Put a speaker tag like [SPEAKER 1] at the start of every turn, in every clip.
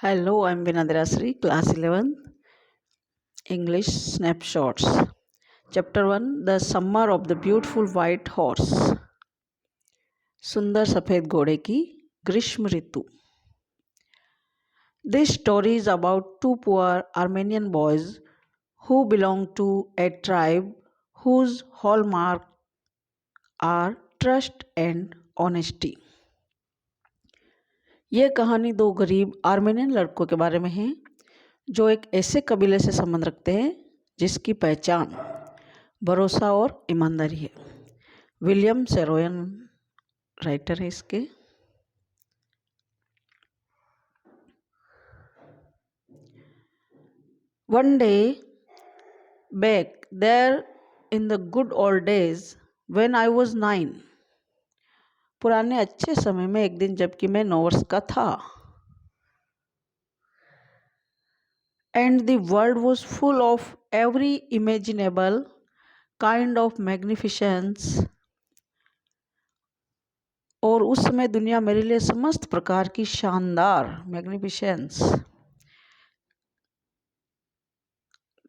[SPEAKER 1] Hello, I'm Vinadra class 11, English Snapshots. Chapter 1 The Summer of the Beautiful White Horse. सुंदर सफ़ेद घोड़े की ग्रीष्म ऋतु. This story is about two poor Armenian boys who belong to a tribe whose hallmark are trust and honesty. ये कहानी दो गरीब Armenian लड़कों के बारे में है जो एक ऐसे कबीले से संबंध रखते हैं जिसकी पहचान भरोसा और ईमानदारी है. विलियम सेरोयन राइटर है इसके. One day back there in the good old days when I was 9. पुराने अच्छे समय में एक दिन जबकि मैं 9 वर्ष का था. And the world was full of every imaginable kind of magnificence. और उस समय दुनिया मेरे लिए समस्त प्रकार की शानदार मैग्निफिसेंस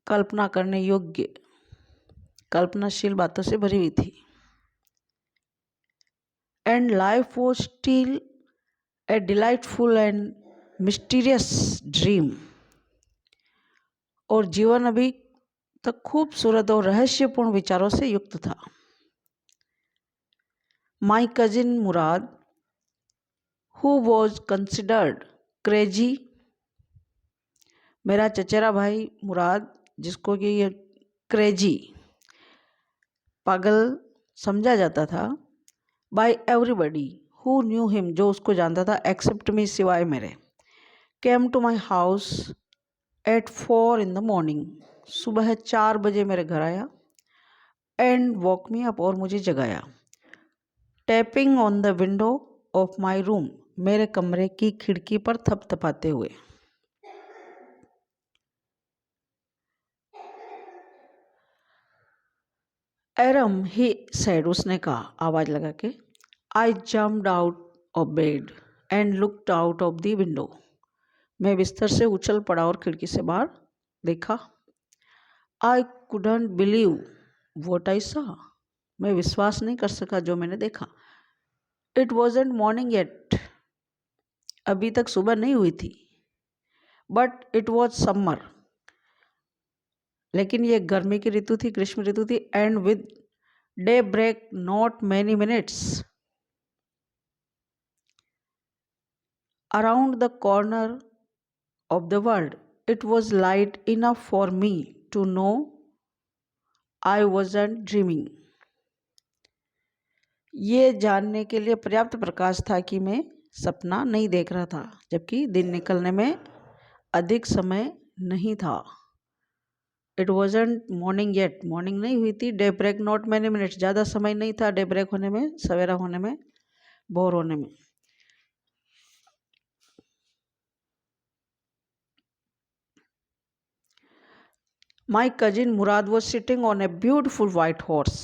[SPEAKER 1] कल्पना करने योग्य कल्पनाशील बातों से भरी हुई थी. And life was still a delightful and mysterious dream. और जीवन अभी तक खूबसूरत और रहस्यपूर्ण विचारों से युक्त था. My cousin Murad who was considered crazy. मेरा चचेरा भाई मुराद जिसको कि ये क्रेजी पागल समझा जाता था by everybody who knew him, जो उसको जानता था एक्सेप्ट मी, सिवाय मेरे. Came to my house at 4 in the morning. सुबह 4 बजे मेरे घर आया. एंड वॉक मी अप, और मुझे जगाया. Tapping on the window of my room, मेरे कमरे की खिड़की पर थपथपाते हुए. एरम ही सेड, उसने कहा आवाज लगा के. आई jumped out of bed and looked out of the window. मैं बिस्तर से उछल पड़ा और खिड़की से बाहर देखा. I couldn't believe what I saw. मैं विश्वास नहीं कर सका जो मैंने देखा. इट वॉजंट मॉर्निंग येट, अभी तक सुबह नहीं हुई थी. बट इट वॉज समर, लेकिन ये गर्मी की ऋतु थी, ग्रीष्म ऋतु थी. And with daybreak not many minutes. Around the corner of the world it was light enough for me to know I wasn't dreaming. ये जानने के लिए पर्याप्त प्रकाश था कि मैं सपना नहीं देख रहा था, जबकि दिन निकलने में अधिक समय नहीं था. It wasn't morning yet, morning नहीं हुई थी. Daybreak not many minutes, ज़्यादा समय नहीं था डे ब्रेक होने में, सवेरा होने में, भोर होने में. My cousin Murad was sitting on a beautiful white horse.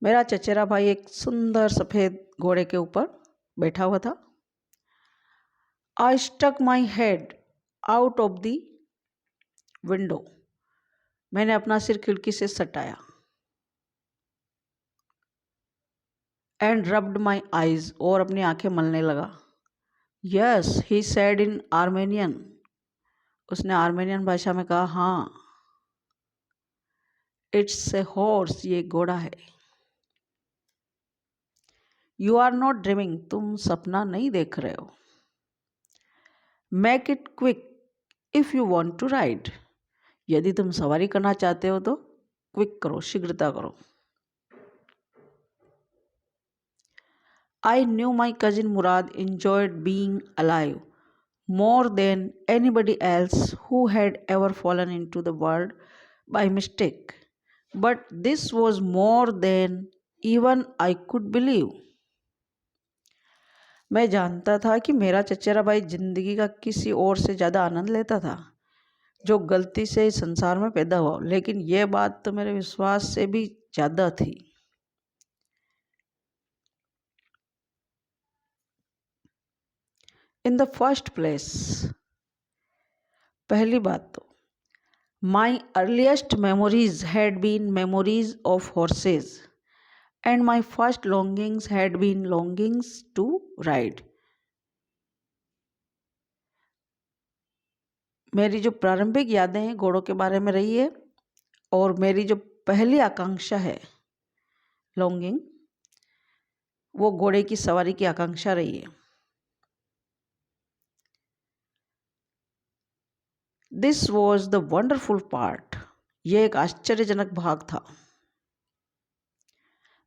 [SPEAKER 1] मेरा चचेरा भाई एक सुंदर सफ़ेद घोड़े के ऊपर बैठा हुआ था. I stuck my head out of the window. मैंने अपना सिर खिड़की से सटाया. एंड रब्ड माई आईज, और अपनी आंखें मलने लगा. Yes he said in Armenian, उसने आर्मेनियन भाषा में कहा हाँ. इट्स ए हॉर्स, ये घोड़ा है. यू आर नॉट ड्रीमिंग, तुम सपना नहीं देख रहे हो. Make it quick if you want to ride, यदि तुम सवारी करना चाहते हो तो क्विक करो, शीघ्रता करो. I knew my cousin Murad enjoyed being alive more than anybody else who had ever fallen into the world by mistake. But this was more than even I could believe. मैं जानता था कि मेरा चचेरा भाई जिंदगी का किसी और से ज़्यादा आनंद लेता था जो गलती से इस संसार में पैदा हुआ, लेकिन यह बात तो मेरे विश्वास से भी ज़्यादा थी. In the first place, पहली बात तो my earliest memories had been memories of horses and my first longings had been longings to ride. मेरी जो प्रारंभिक यादें हैं घोड़ों के बारे में रही है, और मेरी जो पहली आकांक्षा है लॉन्गिंग, वो घोड़े की सवारी की आकांक्षा रही है। This was the wonderful part, ये एक आश्चर्यजनक भाग था।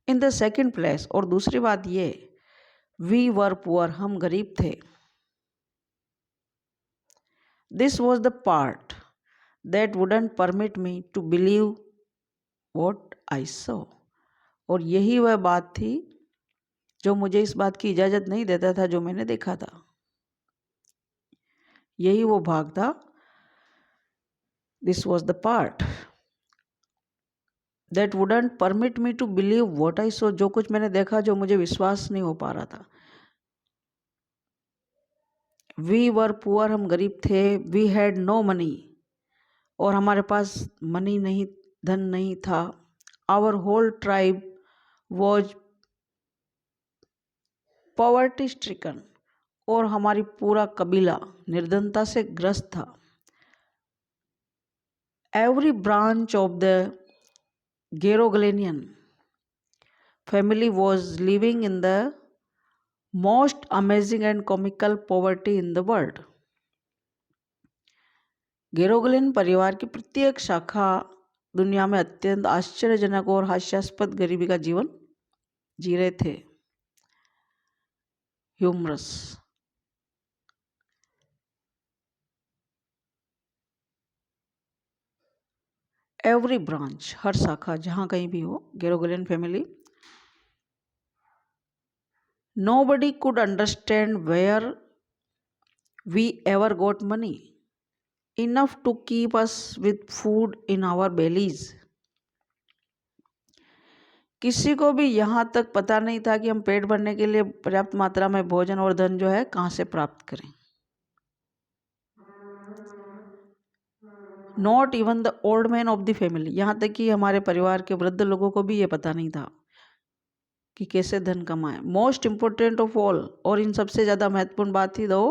[SPEAKER 1] इन द सेकेंड प्लेस, और दूसरी बात ये, वी वर पुअर, हम गरीब थे। This was the part that wouldn't permit me to believe what I saw, और यही वह बात थी जो मुझे इस बात की इजाज़त नहीं देता था जो मैंने देखा था। यही वो भाग था। This was the part that wouldn't permit me to believe what I saw, जो कुछ मैंने देखा जो मुझे विश्वास नहीं हो पा रहा था। वी वर पुअर, हम गरीब थे। वी हैड नो मनी, और हमारे पास मनी नहीं, धन नहीं था। Our whole tribe was poverty stricken, और हमारी पूरा कबीला निर्धनता से ग्रस्त था। Every branch of the Garoghlanian family was living in the most amazing and comical poverty in the world. Garoghlanian परिवार की प्रत्येक शाखा दुनिया में अत्यंत आश्चर्यजनक और हास्यास्पद गरीबी का जीवन जी रहे थे। ह्यूमरस। एवरी ब्रांच, हर शाखा, जहाँ कहीं भी हो, गेरोगलियन family. Nobody could understand where we ever got money enough to keep us with food in our bellies. किसी को भी यहाँ तक पता नहीं था कि हम पेट भरने के लिए पर्याप्त मात्रा में भोजन और धन जो है कहाँ से प्राप्त करें। Not even the old man of the family, यहाँ तक कि हमारे परिवार के वृद्ध लोगों को भी ये पता नहीं था कि कैसे धन कमाएं। मोस्ट इम्पोर्टेंट ऑफ ऑल, और इन सबसे ज़्यादा महत्वपूर्ण बात थी दो,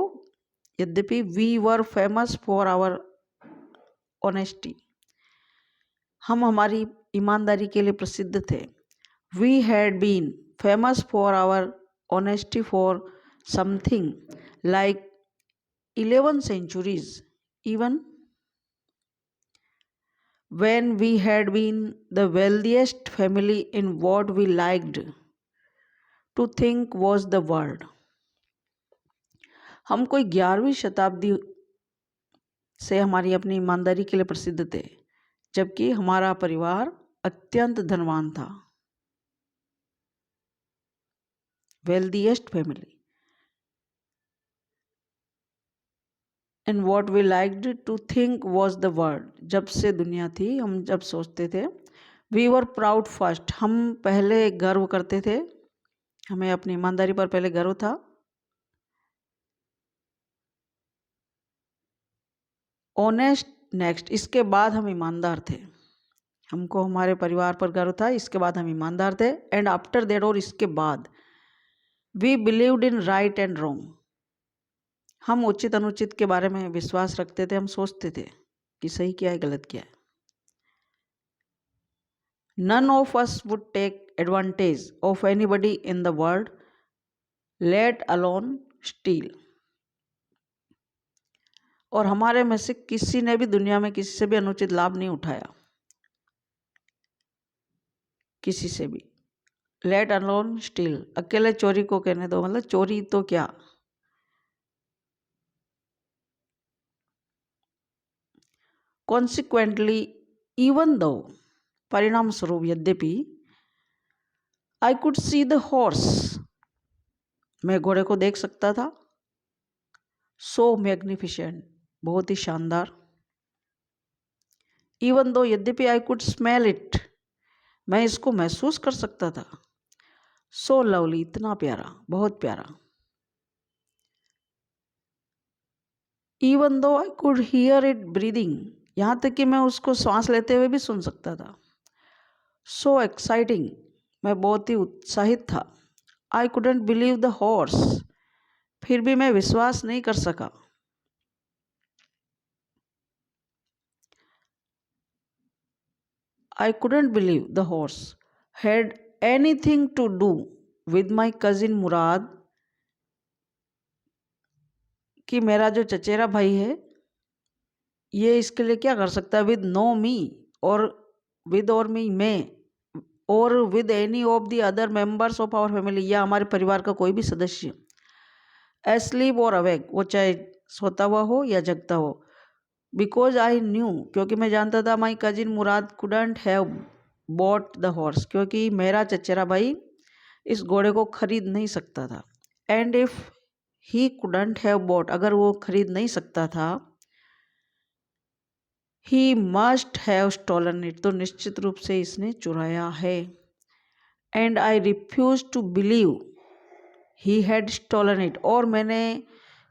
[SPEAKER 1] यद्यपि we were famous for our honesty, हम हमारी ईमानदारी के लिए प्रसिद्ध थे। We had been famous for our honesty for something like 11 centuries, even when we had been the wealthiest family in what we liked to think was the world. हम कोई 11वीं शताब्दी से हमारी अपनी ईमानदारी के लिए प्रसिद्ध थे, जबकि हमारा परिवार अत्यंत धनवान था। Wealthiest family in what we liked to think was the world, जब से दुनिया थी हम जब सोचते थे। वी वर प्राउड फर्स्ट, हम पहले गर्व करते थे, हमें अपनी ईमानदारी पर पहले गर्व था। ऑनेस्ट नेक्स्ट, इसके बाद हम ईमानदार थे, हमको हमारे परिवार पर गर्व था, इसके बाद हम ईमानदार थे। एंड आफ्टर दैट, और इसके बाद, we believed in right and wrong, हम उचित अनुचित के बारे में विश्वास रखते थे, हम सोचते थे कि सही क्या है गलत क्या है। None of us would take advantage of anybody in the world, let alone steal, और हमारे में से किसी ने भी दुनिया में किसी से भी अनुचित लाभ नहीं उठाया, किसी से भी। लेट अलोन स्टील, अकेले चोरी को कहने दो, मतलब चोरी तो क्या। कॉन्सिक्वेंटली, इवन दो, परिणाम स्वरूप, यद्यपि, I could see the horse, मैं घोड़े को देख सकता था। सो मैग्निफिसेंट, बहुत ही शानदार। इवन दो, यद्यपि, आई कुड स्मेल इट, मैं इसको महसूस कर सकता था। सो लवली, इतना प्यारा, बहुत प्यारा। Even though I could hear it breathing, यहाँ तक कि मैं उसको सांस लेते हुए भी सुन सकता था। सो एक्साइटिंग, मैं बहुत ही उत्साहित था। I couldn't believe the horse, फिर भी मैं विश्वास नहीं कर सका। I couldn't believe the horse had anything to do with my cousin Murad, कि मेरा जो चचेरा भाई है ये इसके लिए क्या कर सकता है, विद नो मी, और विद और मी में, और with any of the other members of our family, या हमारे परिवार का कोई भी सदस्य, एस्लीप और अवेक, वो चाहे सोता हुआ हो या जगता हो। बिकॉज आई न्यू, क्योंकि मैं जानता था, my cousin Murad couldn't have bought the horse, क्योंकि मेरा चचेरा भाई इस घोड़े को खरीद नहीं सकता था। And if he couldn't have bought, अगर वो खरीद नहीं सकता था, he must have stolen it, तो निश्चित रूप से इसने चुराया है। And I refuse to believe he had stolen it, और मैंने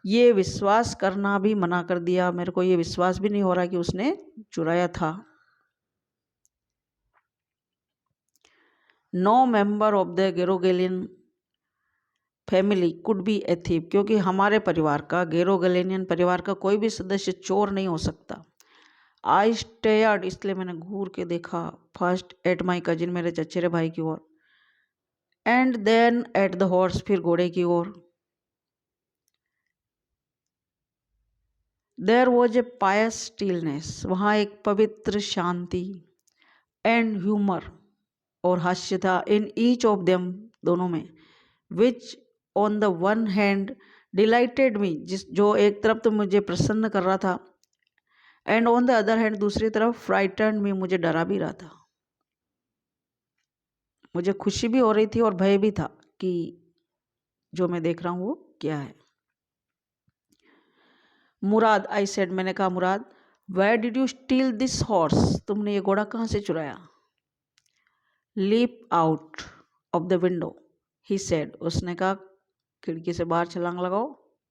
[SPEAKER 1] ये विश्वास करना भी मना कर दिया, मेरे को ये विश्वास भी नहीं हो रहा कि उसने चुराया था। No member of the Garoghlanian family could be a thief, क्योंकि हमारे परिवार का, गेरोगेलियन परिवार का कोई भी सदस्य चोर नहीं हो सकता। आई स्टेयर्ड, इसलिए मैंने घूर के देखा, फर्स्ट एट माई कजिन, मेरे चचेरे भाई की ओर, and then at the horse, फिर घोड़े की ओर। There was a pious stillness, वहाँ एक पवित्र शांति, एंड ह्यूमर, और हास्य था, इन ईच ऑफ देम, दोनों में, which on the one hand delighted me, जो एक तरफ तो मुझे प्रसन्न कर रहा था, and on the other hand, दूसरी तरफ फ्राइटन मी, मुझे डरा भी रहा था। मुझे खुशी भी हो रही थी और भय भी था कि जो मैं देख रहा हूँ वो क्या है। मुराद, आई सेड, मैंने कहा, Murad, where did you steal this horse, तुमने ये घोड़ा कहाँ से चुराया। Leap out of the window, he said, उसने कहा, खिड़की से बाहर छलांग लगाओ,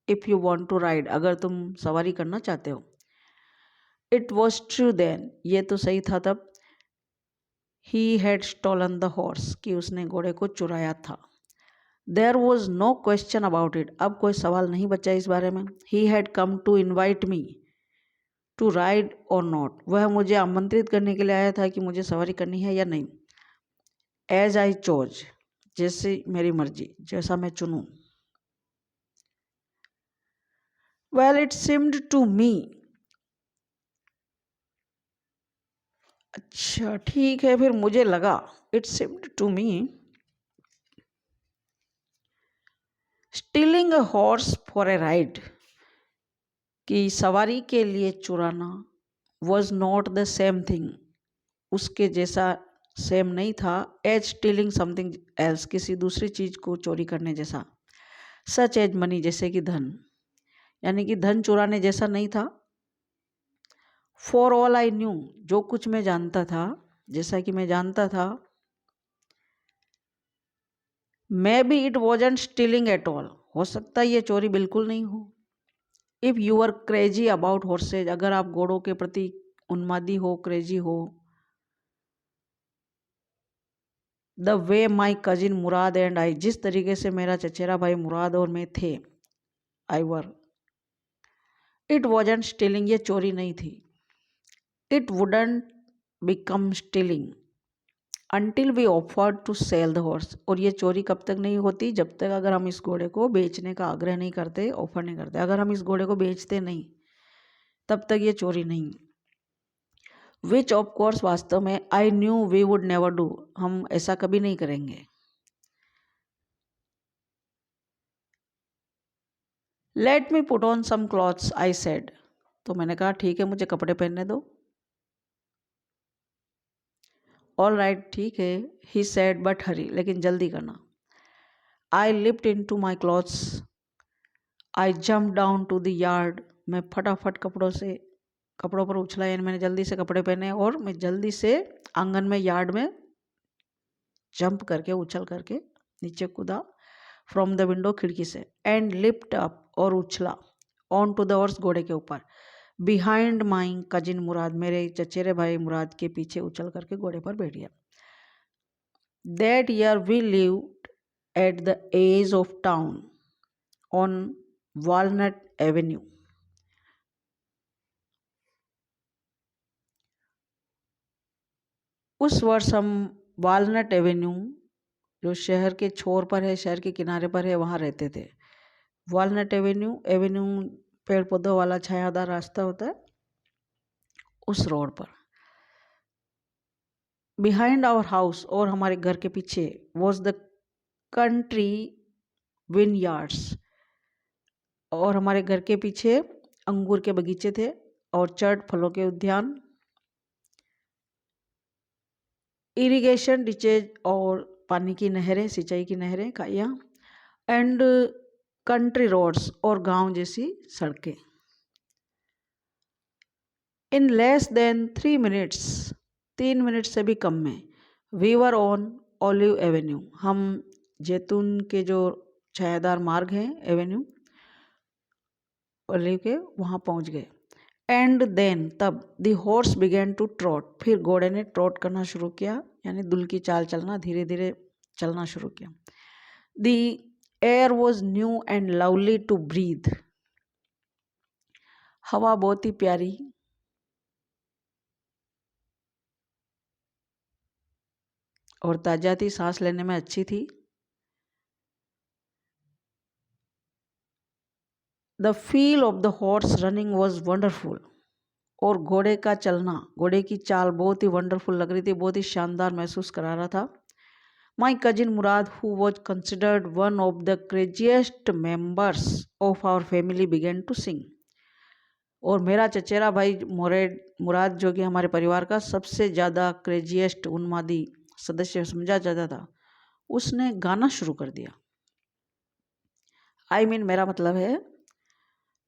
[SPEAKER 1] if you want to ride, अगर तुम सवारी करना चाहते हो। इट वॉज ट्रू देन, ये तो सही था तब, he had stolen the horse, कि उसने घोड़े को चुराया था। There was no question about it, अब कोई सवाल नहीं बचा इस बारे में। He had come to invite me to ride or not, वह मुझे आमंत्रित करने के लिए आया था कि मुझे सवारी करनी है या नहीं। एज आई चोज, जैसे मेरी मर्जी, जैसा मैं चुनूं। Well it seemed to me, अच्छा ठीक है, फिर मुझे लगा, it seemed to me, stealing a horse for a ride, कि सवारी के लिए चुराना, was not the same thing, उसके जैसा सेम नहीं था, एज स्टीलिंग समथिंग एल्स, किसी दूसरी चीज़ को चोरी करने जैसा। सच एज मनी, जैसे कि धन, यानी कि धन चुराने जैसा नहीं था। फॉर ऑल आई न्यू, जो कुछ मैं जानता था, जैसा कि मैं जानता था, maybe it wasn't stealing at all, हो सकता है ये चोरी बिल्कुल नहीं हो। If you are crazy about horses, अगर आप घोड़ों के प्रति उन्मादी हो, क्रेजी हो, the way my cousin Murad and I, जिस तरीके से मेरा चचेरा भाई मुराद और मैं थे, I were, it wasn't stealing, ये चोरी नहीं थी। It wouldn't become stealing until we offered to sell the horse, और ये चोरी कब तक नहीं होती, जब तक अगर हम इस घोड़े को बेचने का आग्रह नहीं करते, ऑफर नहीं करते। अगर हम इस घोड़े को बेचते नहीं, तब तक ये चोरी नहीं। विच ऑफ कोर्स, वास्तव में, I knew we would never do, हम ऐसा कभी नहीं करेंगे। Let me put on some clothes, I said, तो मैंने कहा, ठीक है, मुझे कपड़े पहनने दो। ऑल राइट, ठीक है, ही सेड, बट हरी, लेकिन जल्दी करना। I leapt into my clothes, I jump down to the yard, मैं फटाफट कपड़ों पर उछला, यानी मैंने जल्दी से कपड़े पहने और मैं जल्दी से आंगन में, यार्ड में जंप करके, उछल करके नीचे कूदा, फ्रॉम द विंडो, खिड़की से, एंड लिफ्ट अप, और उछला, ऑन टू द हॉर्स, घोड़े के ऊपर। बिहाइंड माई कजिन मुराद, मेरे चचेरे भाई मुराद के पीछे उछल करके घोड़े पर बैठ गया। That year we lived at the edge of town on Walnut Avenue. उस वर्ष हम वॉलनट एवेन्यू, जो शहर के छोर पर है, शहर के किनारे पर है, वहाँ रहते थे। वॉलनट एवेन्यू, एवेन्यू पेड़ पौधों वाला छायादार रास्ता होता है, उस रोड पर। बिहाइंड आवर हाउस, और हमारे घर के पीछे, वॉज द कंट्री विनयार्ड्स, और हमारे घर के पीछे अंगूर के बगीचे थे, ऑर्चर्ड, फलों के उद्यान, इरिगेशन डिचेज, और पानी की नहरें, सिंचाई की नहरें, खाइयाँ, एंड कंट्री रोड्स, और गांव जैसी सड़कें। In less than 3 minutes, 3 minute से भी कम में, we were on Olive Avenue, हम जैतून के जो छायादार मार्ग हैं, एवेन्यू ऑलिव के, वहाँ पहुँच गए। एंड देन, तब, the horse began to trot, फिर घोड़े ने ट्रॉट करना शुरू किया, यानी दुल की चाल चलना, धीरे धीरे चलना शुरू किया। The air was new and lovely to breathe, हवा बहुत ही प्यारी और ताज़ा थी, सांस लेने में अच्छी थी। The feel of the horse running was wonderful, और घोड़े का चलना, घोड़े की चाल बहुत ही वंडरफुल लग रही थी, बहुत ही शानदार महसूस करा रहा था। My cousin Murad, who was considered one of the craziest members of our family, began to sing, और मेरा चचेरा भाई मुराद, जो कि हमारे परिवार का सबसे ज़्यादा क्रेजिएस्ट, उन्मादी सदस्य समझा जाता था, उसने गाना शुरू कर दिया। I mean, मेरा मतलब है,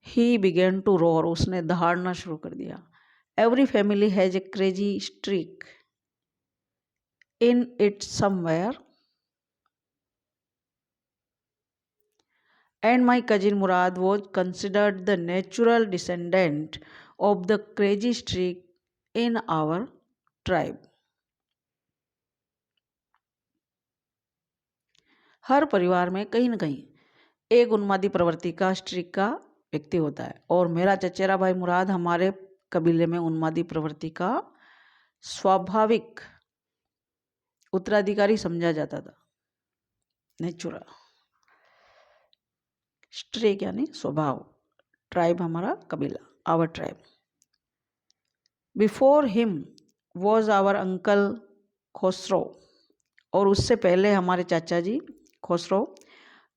[SPEAKER 1] he began to roar, उसने दहाड़ना शुरू कर दिया। Every family has a crazy streak in it somewhere, and my cousin Murad was considered the natural descendant of the crazy streak in our tribe. हर परिवार में कहीं न कहीं एक उन्मादी प्रवृत्ति का, स्ट्रीक का व्यक्ति होता है, और मेरा चचेरा भाई मुराद हमारे कबीले में उन्मादी प्रवृत्ति का स्वाभाविक उत्तराधिकारी समझा जाता था। नेचुरल, स्ट्रीक यानी स्वभाव, ट्राइब हमारा कबीला, our tribe. Before him was our uncle Khosrove, और उससे पहले हमारे चाचा जी खोसरो,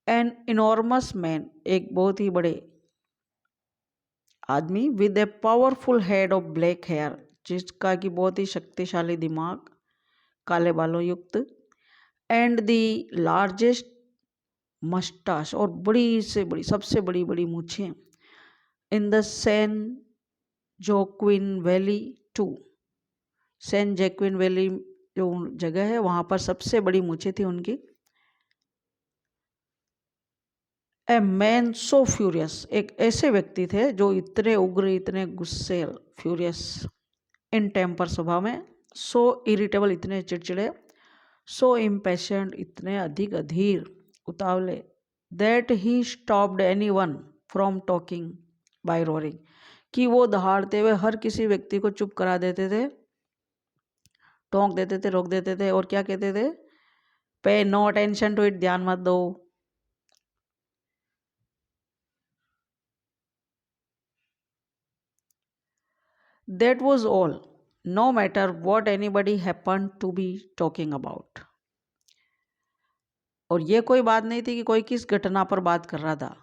[SPEAKER 1] एन इनॉर्मस मैन, एक बहुत ही बड़े आदमी, with a powerful head of black hair, जिसका कि बहुत ही शक्तिशाली दिमाग, काले बालों युक्त, एंड द लार्जेस्ट मस्टाश, और बड़ी से बड़ी, सबसे बड़ी बड़ी मूछें, in the San Joaquin Valley too, San Joaquin Valley जो जगह है, वहाँ पर सबसे बड़ी मूछें थी उनकी। ए मैन सो फ्यूरियस, एक ऐसे व्यक्ति थे जो इतने उग्र, इतने गुस्से, फ्यूरियस इन टेम्पर स्वभाव में, सो इरिटेबल, इतने चिड़चिड़े, सो इम्पेशेंट, इतने अधिक अधीर, उतावले, that he stopped anyone from talking by roaring, कि वो दहाड़ते हुए हर किसी व्यक्ति को चुप करा देते थे, टोंक देते थे, रोक देते थे, और क्या कहते थे, पे नो अटेंशन टू इट, ध्यान मत दो। That was all, no matter what anybody happened to be talking about. और ये कोई बात नहीं थी कि कोई किस घटना पर बात कर रहा था,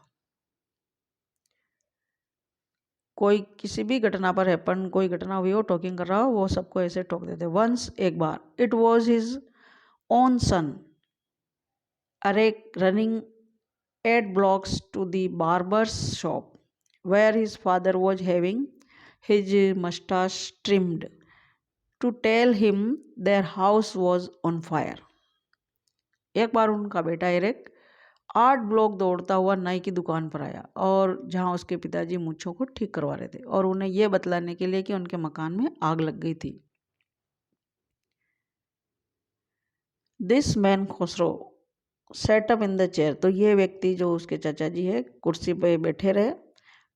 [SPEAKER 1] कोई किसी भी घटना पर हैपन, कोई घटना हुई हो, टॉकिंग कर रहा हो, वो सबको ऐसे टोक देते। वंस, एक बार, it was his own son, Arak, running 8 blocks to the barber's shop, where his father was having his mustache trimmed, to tell him their house was on fire. एक बार उनका बेटा एरिक 8 ब्लॉक दौड़ता हुआ नाई की दुकान पर आया और जहां उसके पिताजी मूंछों को ठीक करवा रहे थे और उन्हें यह बतलाने के लिए कि उनके मकान में आग लग गई थी। This man Khusro setup in the chair, तो ये व्यक्ति जो उसके चाचा जी है कुर्सी पे बैठे रहे।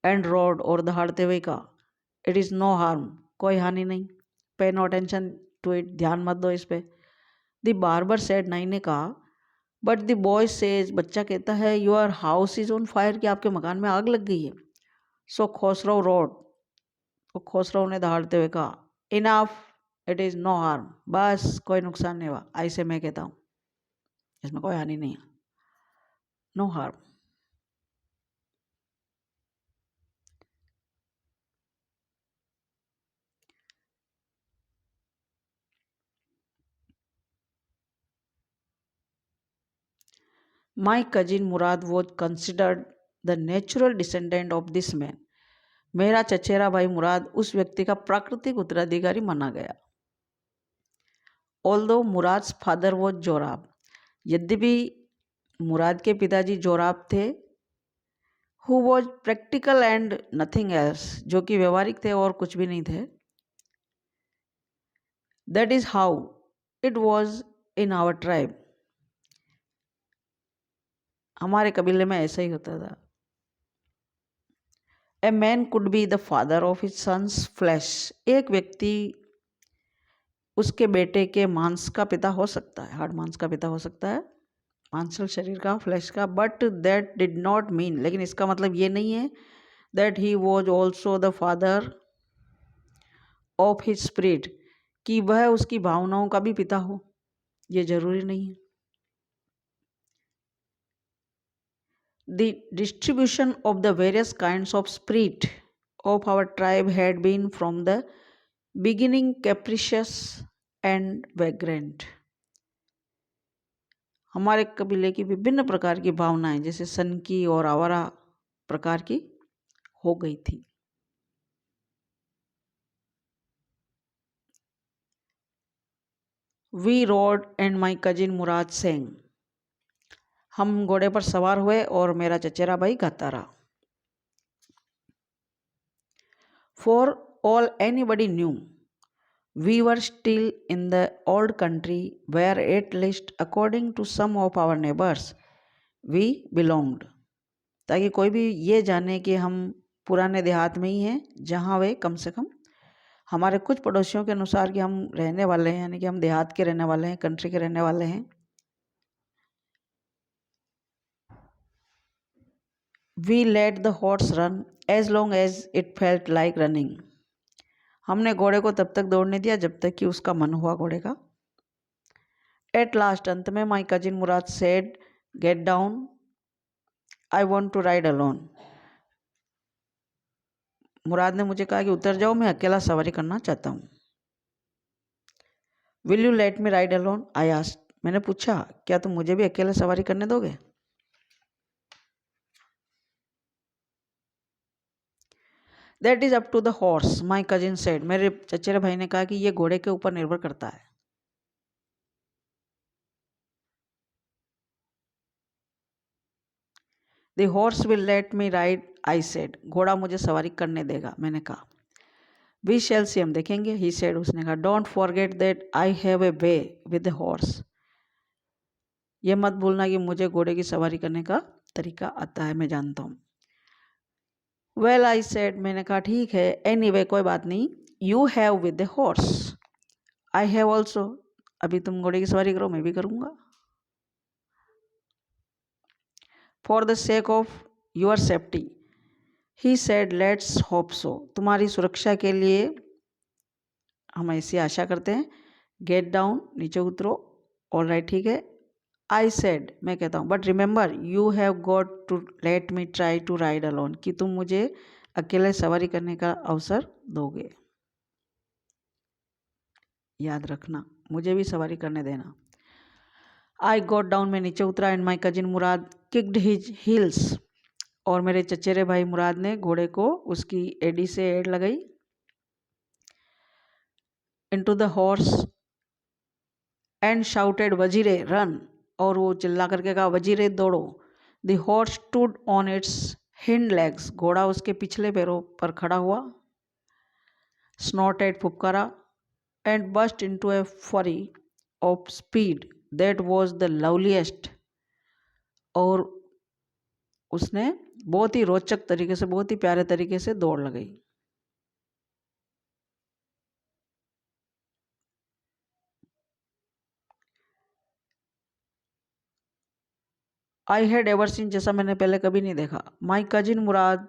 [SPEAKER 1] एंड रोड, और दहाड़ते हुए कहा, इट इज़ नो हार्म, कोई हानि नहीं। पे नो अटेंशन टू इट, ध्यान मत दो इस पे। द बार्बर सेड, नाई ने कहा, बट द बॉय सेज, बच्चा कहता है, your house is on fire, कि आपके मकान में आग लग गई है। सो खोसरो रोड, तो खोसरो ने दहाड़ते हुए कहा, enough, it is no harm, बस कोई नुकसान नहीं हुआ, ऐसे मैं कहता हूँ, इसमें कोई हानि नहीं है, no harm. My cousin Murad was considered the natural descendant of this man, मेरा चचेरा भाई मुराद उस व्यक्ति का प्राकृतिक उत्तराधिकारी माना गया। Although Murad father was Zorab, यद्यपि मुराद के पिताजी जोराब थे, who was practical and nothing else, जो कि व्यवहारिक थे और कुछ भी नहीं थे। That is how it was in our tribe, हमारे कबीले में ऐसा ही होता था। A man could be the father of his sons flash, एक व्यक्ति उसके बेटे के मांस का पिता हो सकता है, हार्ड मांस का पिता हो सकता है, मांसल शरीर का, फ्लैश का। But that did not mean, लेकिन इसका मतलब ये नहीं है that he was also the father of his spirit, कि वह उसकी भावनाओं का भी पिता हो, ये जरूरी नहीं है। The distribution of the various kinds of spirit of our tribe had been from the beginning capricious and vagrant, हमारे कबीले की विभिन्न प्रकार की भावनाएं जैसे सनकी और आवारा प्रकार की हो गई थी। We rode and my cousin Murad sang, हम घोड़े पर सवार हुए और मेरा चचेरा भाई गाता रहा। For all anybody knew we were still in the old country where at least according to some of our neighbours we belonged, ताकि कोई भी ये जाने कि हम पुराने देहात में ही हैं, जहाँ वे कम से कम हमारे कुछ पड़ोसियों के अनुसार कि हम रहने वाले हैं, यानी कि हम देहात के रहने वाले हैं, कंट्री के रहने वाले हैं। We let the horse run as long as it felt like running, हमने घोड़े को तब तक दौड़ने दिया जब तक कि उसका मन हुआ घोड़े का। एट लास्ट, अंत में, my cousin Murad said, get down, I want to ride alone, Murad ने मुझे कहा कि उतर जाओ, मैं अकेला सवारी करना चाहता हूँ। Will you let me ride alone, I asked, मैंने पूछा, क्या तुम मुझे भी अकेले सवारी करने दोगे? That is up to the horse, my cousin said, मेरे चचेरे भाई ने कहा कि ये घोड़े के ऊपर निर्भर करता है। The horse will let me ride, I said, घोड़ा मुझे सवारी करने देगा, मैंने कहा। वी शैल सी, हम देखेंगे, ही सेड, उसने कहा। Don't forget that I have a way with the horse, ये मत भूलना कि मुझे घोड़े की सवारी करने का तरीका आता है, मैं जानता हूँ। वेल, आई सेड, मैंने कहा ठीक है, एनीवे, कोई बात नहीं। You have with the horse, I have also, अभी तुम घोड़े की सवारी करो, मैं भी करूँगा। For the sake of your safety, he said, let's hope so, तुम्हारी सुरक्षा के लिए हम ऐसी आशा करते हैं। गेट डाउन, नीचे उतरो, ऑल राइट, ठीक है। आई सेड, मैं कहता हूँ, but remember you have got to let me try to ride alone, कि तुम मुझे अकेले सवारी करने का अवसर दोगे, याद रखना, मुझे भी सवारी करने देना। आई गॉट डाउन, मैं नीचे उतरा, and my cousin Murad kicked his heels, और मेरे चचेरे भाई मुराद ने घोड़े को उसकी एडी से एड़ लगाई। Into the horse and shouted, Vazire run, और वो चिल्ला करके कहा, वजीरे दौड़ो। The horse stood on its hind legs, घोड़ा उसके पिछले पैरों पर खड़ा हुआ। स्नॉटेड, फुफकारा, and burst into a fury of speed that was the loveliest, और उसने बहुत ही रोचक तरीके से, बहुत ही प्यारे तरीके से दौड़ लगाई। आई हैड एवर सीन, जैसा मैंने पहले कभी नहीं देखा। माई cousin Murad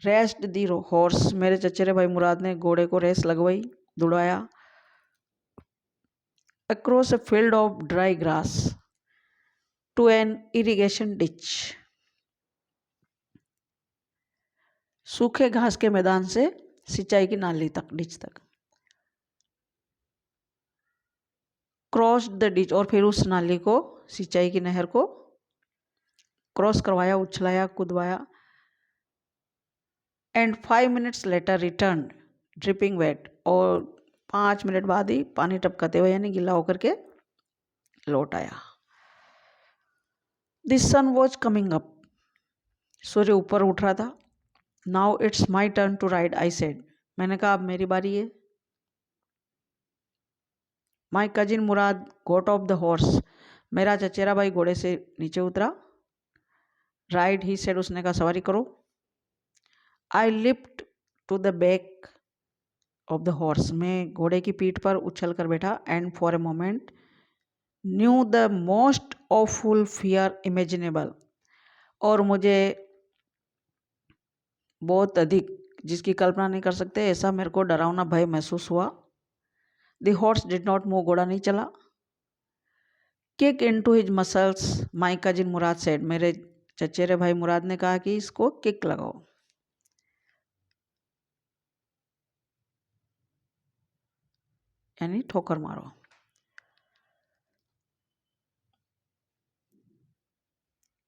[SPEAKER 1] raised the horse, मेरे चचेरे भाई मुराद ने घोड़े को रेस लगवाई, दौड़ाया। Across a field of dry grass to an irrigation ditch, सूखे घास के मैदान से सिंचाई की नाली तक, डिच तक। क्रॉस द डिच, और फिर उस नाली को, सिंचाई की नहर को क्रॉस करवाया, उछलाया, कूदवाया। And 5 minutes later return dripping wet, और 5 मिनट बाद ही पानी टपकाते हुए यानी गीला होकर के लौट आया। The sun was coming up, सूर्य ऊपर उठ रहा था। Now it's my turn to ride, I said, मैंने कहा अब मेरी बारी है। My cousin Murad got off the horse, मेरा चचेरा भाई घोड़े से नीचे उतरा। राइड, ही सेड, उसने कहा सवारी करो। I leapt to the back of the horse, मैं घोड़े की पीठ पर उछल कर बैठा। And for a moment knew the most awful fear imaginable, और मुझे बहुत अधिक, जिसकी कल्पना नहीं कर सकते, ऐसा मेरे को डरावना भय महसूस हुआ। The horse did not move, घोड़ा नहीं चला। किक इनटू हिज मसल्स, माई कजिन मुराद सेड, मेरे चचेरे भाई मुराद ने कहा कि इसको किक लगाओ, यानी ठोकर मारो।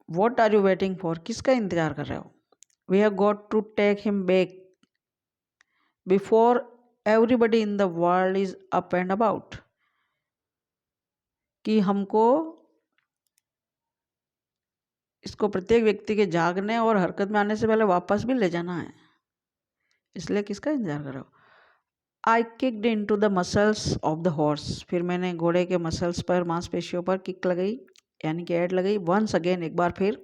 [SPEAKER 1] What are you waiting for, किसका इंतजार कर रहे हो? We have got to take him back before everybody in the world is up and about, कि हमको इसको प्रत्येक व्यक्ति के जागने और हरकत में आने से पहले वापस भी ले जाना है, इसलिए किसका इंतजार कर रहे हो? I kicked into the muscles of the horse, फिर मैंने घोड़े के मसल्स पर, मांसपेशियों पर किक लगाई, यानी कि ऐड लगाई। वंस अगेन, एक बार फिर।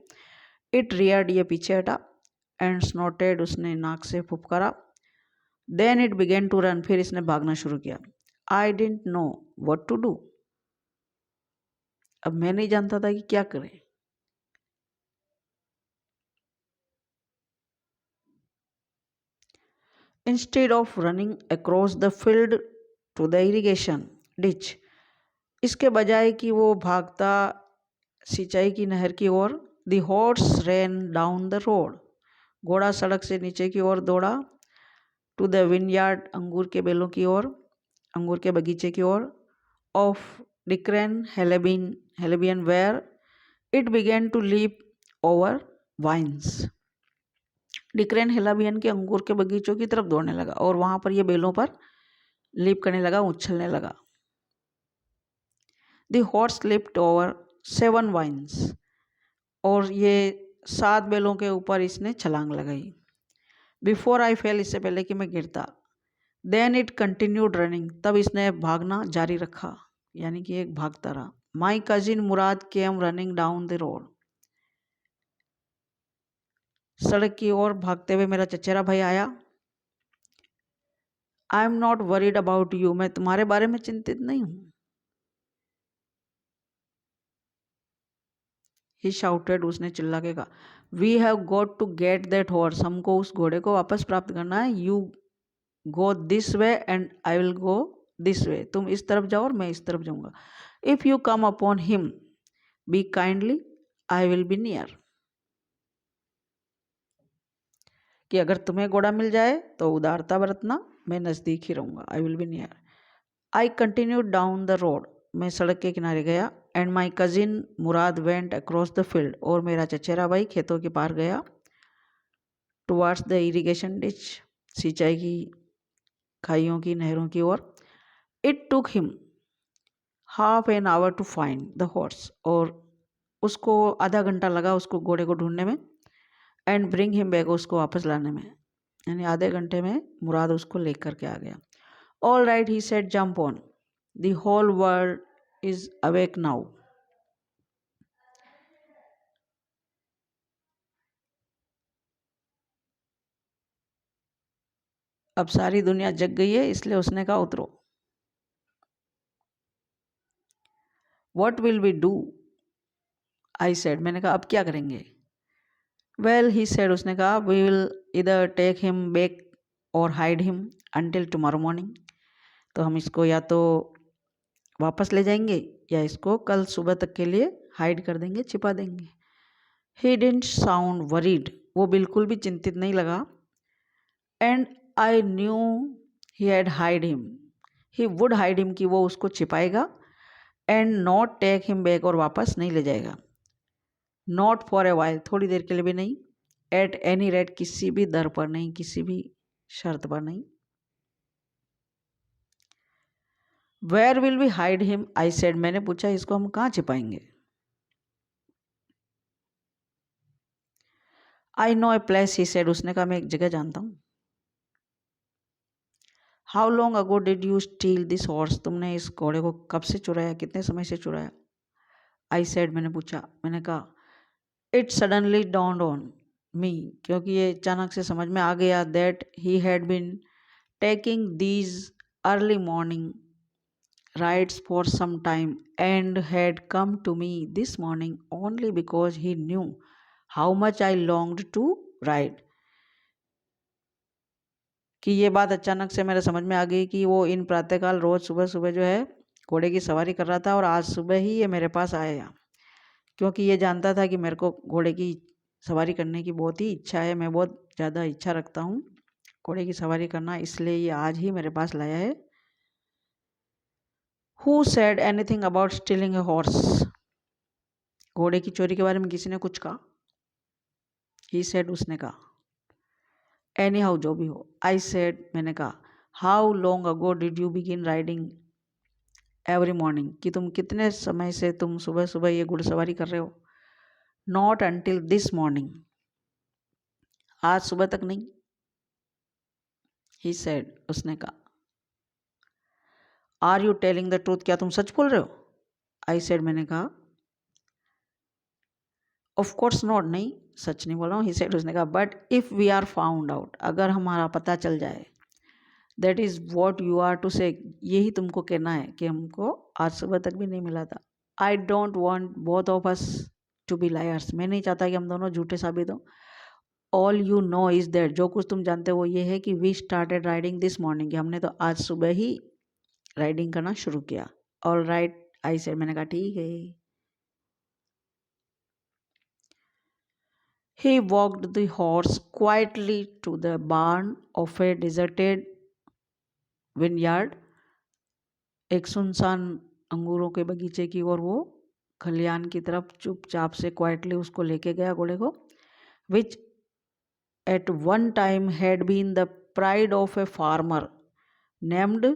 [SPEAKER 1] इट रियर्ड, ये पीछे हटा। एंड स्नॉटेड, उसने नाक से फुफकारा। Then it began to run, फिर इसने भागना शुरू किया। I didn't know what to do, अब मैं नहीं जानता था कि क्या करें। Instead of running across the field to the irrigation ditch, इसके बजाय कि वो भागता सिंचाई की नहर की ओर, the horse ran down the road, घोड़ा सड़क से नीचे की ओर दौड़ा। टू द विनयार्ड, अंगूर के बेलों की ओर, अंगूर के बगीचे की ओर। Of Dikran Halabian where it began to leap over vines, Dikran Halabian के अंगूर के बगीचों की तरफ दौड़ने लगा, और वहां पर ये बेलों पर लीप करने लगा, उछलने लगा। The horse leaped over 7 vines, और ये 7 बेलों के ऊपर इसने छलांग लगाई। बिफोर आई फेल, इससे पहले कि मैं गिरता। देन इट कंटिन्यूड रनिंग, तब इसने भागना जारी रखा, यानी कि एक भागता रहा। माई cousin Murad came running down the road, सड़क की ओर भागते हुए मेरा चचेरा भाई आया। I am not worried about you, मैं तुम्हारे बारे में चिंतित नहीं हूं। ही शाउटेड, उसने चिल्ला के कहा। We have got to get that horse, हमको उस घोड़े को वापस प्राप्त करना है। You go this way and I will go this way, तुम इस तरफ जाओ और मैं इस तरफ जाऊंगा। If you come upon him be kindly, I will be near, कि अगर तुम्हें घोड़ा मिल जाए तो उदारता बरतना, मैं नज़दीक ही रहूँगा। आई will be near. I continue down the road, मैं सड़क के किनारे गया। And my cousin Murad went across the field, और मेरा चचेरा भाई खेतों के पार गया। टुवार्ड्स द इरिगेशन डिच, सिंचाई की खाइयों की, नहरों की ओर। It took him half an hour to find the horse, और उसको आधा घंटा लगा उसको घोड़े को ढूंढने में, एंड ब्रिंग हिम बैक, उसको वापस लाने में, यानी आधे घंटे में मुराद उसको लेकर के आ गया। All right he said, jump on, the whole world is awake now. अब सारी दुनिया जग गई है, इसलिए उसने कहा उतरो। What will we do, I said, मैंने कहा अब क्या करेंगे। वेल ही सेड, उसने कहा, वी विल इधर टेक हिम बैक और hide him until tomorrow morning. तो हम इसको या तो वापस ले जाएंगे या इसको कल सुबह तक के लिए हाइड कर देंगे, छिपा देंगे। ही डिडंट साउंड वरीड, वो बिल्कुल भी चिंतित नहीं लगा। And I knew he had hide him, he would hide him, कि वो उसको छिपाएगा, and not take him back, और वापस नहीं ले जाएगा। नॉट फॉर ए वाइल, थोड़ी देर के लिए भी नहीं। एट एनी रेट, किसी भी दर पर नहीं, किसी भी शर्त पर नहीं। Where will we hide him, I said, मैंने पूछा इसको हम कहाँ छिपाएंगे। I know a place, he said, उसने कहा मैं एक जगह जानता हूँ। How long ago did you steal this horse, तुमने इस घोड़े को कब से चुराया, कितने समय से चुराया। आई सेड, मैंने पूछा, मैंने कहा, it suddenly dawned on me, क्योंकि ये अचानक से समझ में आ गया, that he had been taking these early morning rides for some time and had come to me this morning only because he knew how much I longed to ride। कि ये बात अचानक से मेरे समझ में आ गई कि वो इन प्रातःकाल रोज सुबह सुबह जो है घोड़े की सवारी कर रहा था, और आज सुबह ही ये मेरे पास आया, क्योंकि ये जानता था कि मेरे को घोड़े की सवारी करने की बहुत ही इच्छा है, मैं बहुत ज़्यादा इच्छा रखता हूँ घोड़े की सवारी करना, इसलिए ये आज ही मेरे पास लाया है। Who said anything about stealing a horse, घोड़े की चोरी के बारे में किसी ने कुछ कहा। He said, उसने कहा। एनी हाउ, जो भी हो। आई सेड, मैंने कहा, how long ago did you begin riding every morning, कि तुम कितने समय से तुम सुबह सुबह ये घुड़सवारी कर रहे हो। नॉट अंटिल दिस मॉर्निंग, आज सुबह तक नहीं। ही सेड, उसने कहा। Are you telling the truth, क्या तुम सच बोल रहे हो। आई सेड, मैंने कहा, ऑफ कोर्स नॉट, नहीं सच नहीं बोल रहा हूँ। ही सेड, उसने कहा, but if we are found out, अगर हमारा पता चल जाए, that is what you are to say, यही तुमको कहना है कि हमको आज सुबह तक भी नहीं मिला था। I don't want both of us to be liars, मैं नहीं चाहता कि हम दोनों झूठे साबित हों। All you know is that, जो कुछ तुम जानते हो वो ये है कि we started riding this morning, कि हमने तो आज सुबह ही राइडिंग करना शुरू किया। ऑल राइट, आई सेड, मैंने कहा ठीक है। He walked the horse quietly to the barn of a deserted vineyard, एक सुनसान अंगूरों के बगीचे की ओर वो खलियान की तरफ चुपचाप से क्वाइटली उसको लेके गया घोड़े को, which at one time had been the pride of a farmer named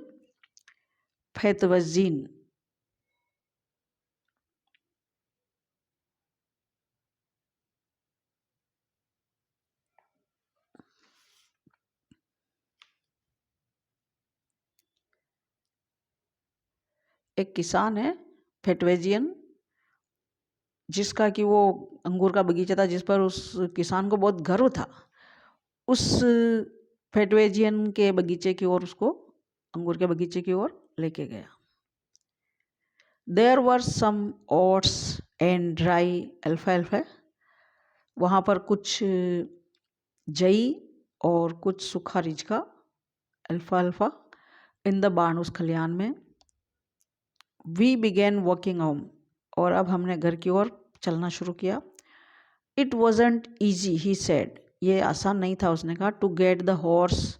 [SPEAKER 1] Fetvajian. एक किसान है फेटवेजियन, जिसका कि वो अंगूर का बगीचा था, जिस पर उस किसान को बहुत गर्व था, उस फेटवेजियन के बगीचे की ओर उसको, अंगूर के बगीचे की ओर लेके गया। There were some oats and dry अल्फाल्फा, वहाँ पर कुछ जई और कुछ सूखा रिजका अल्फाल्फा, इन द बार्न, उस खलियान में। वी बिगेन वॉकिंग होम, और अब हमने घर की ओर चलना शुरू किया। It wasn't easy, he said, ये आसान नहीं था, उसने कहा, to get the horse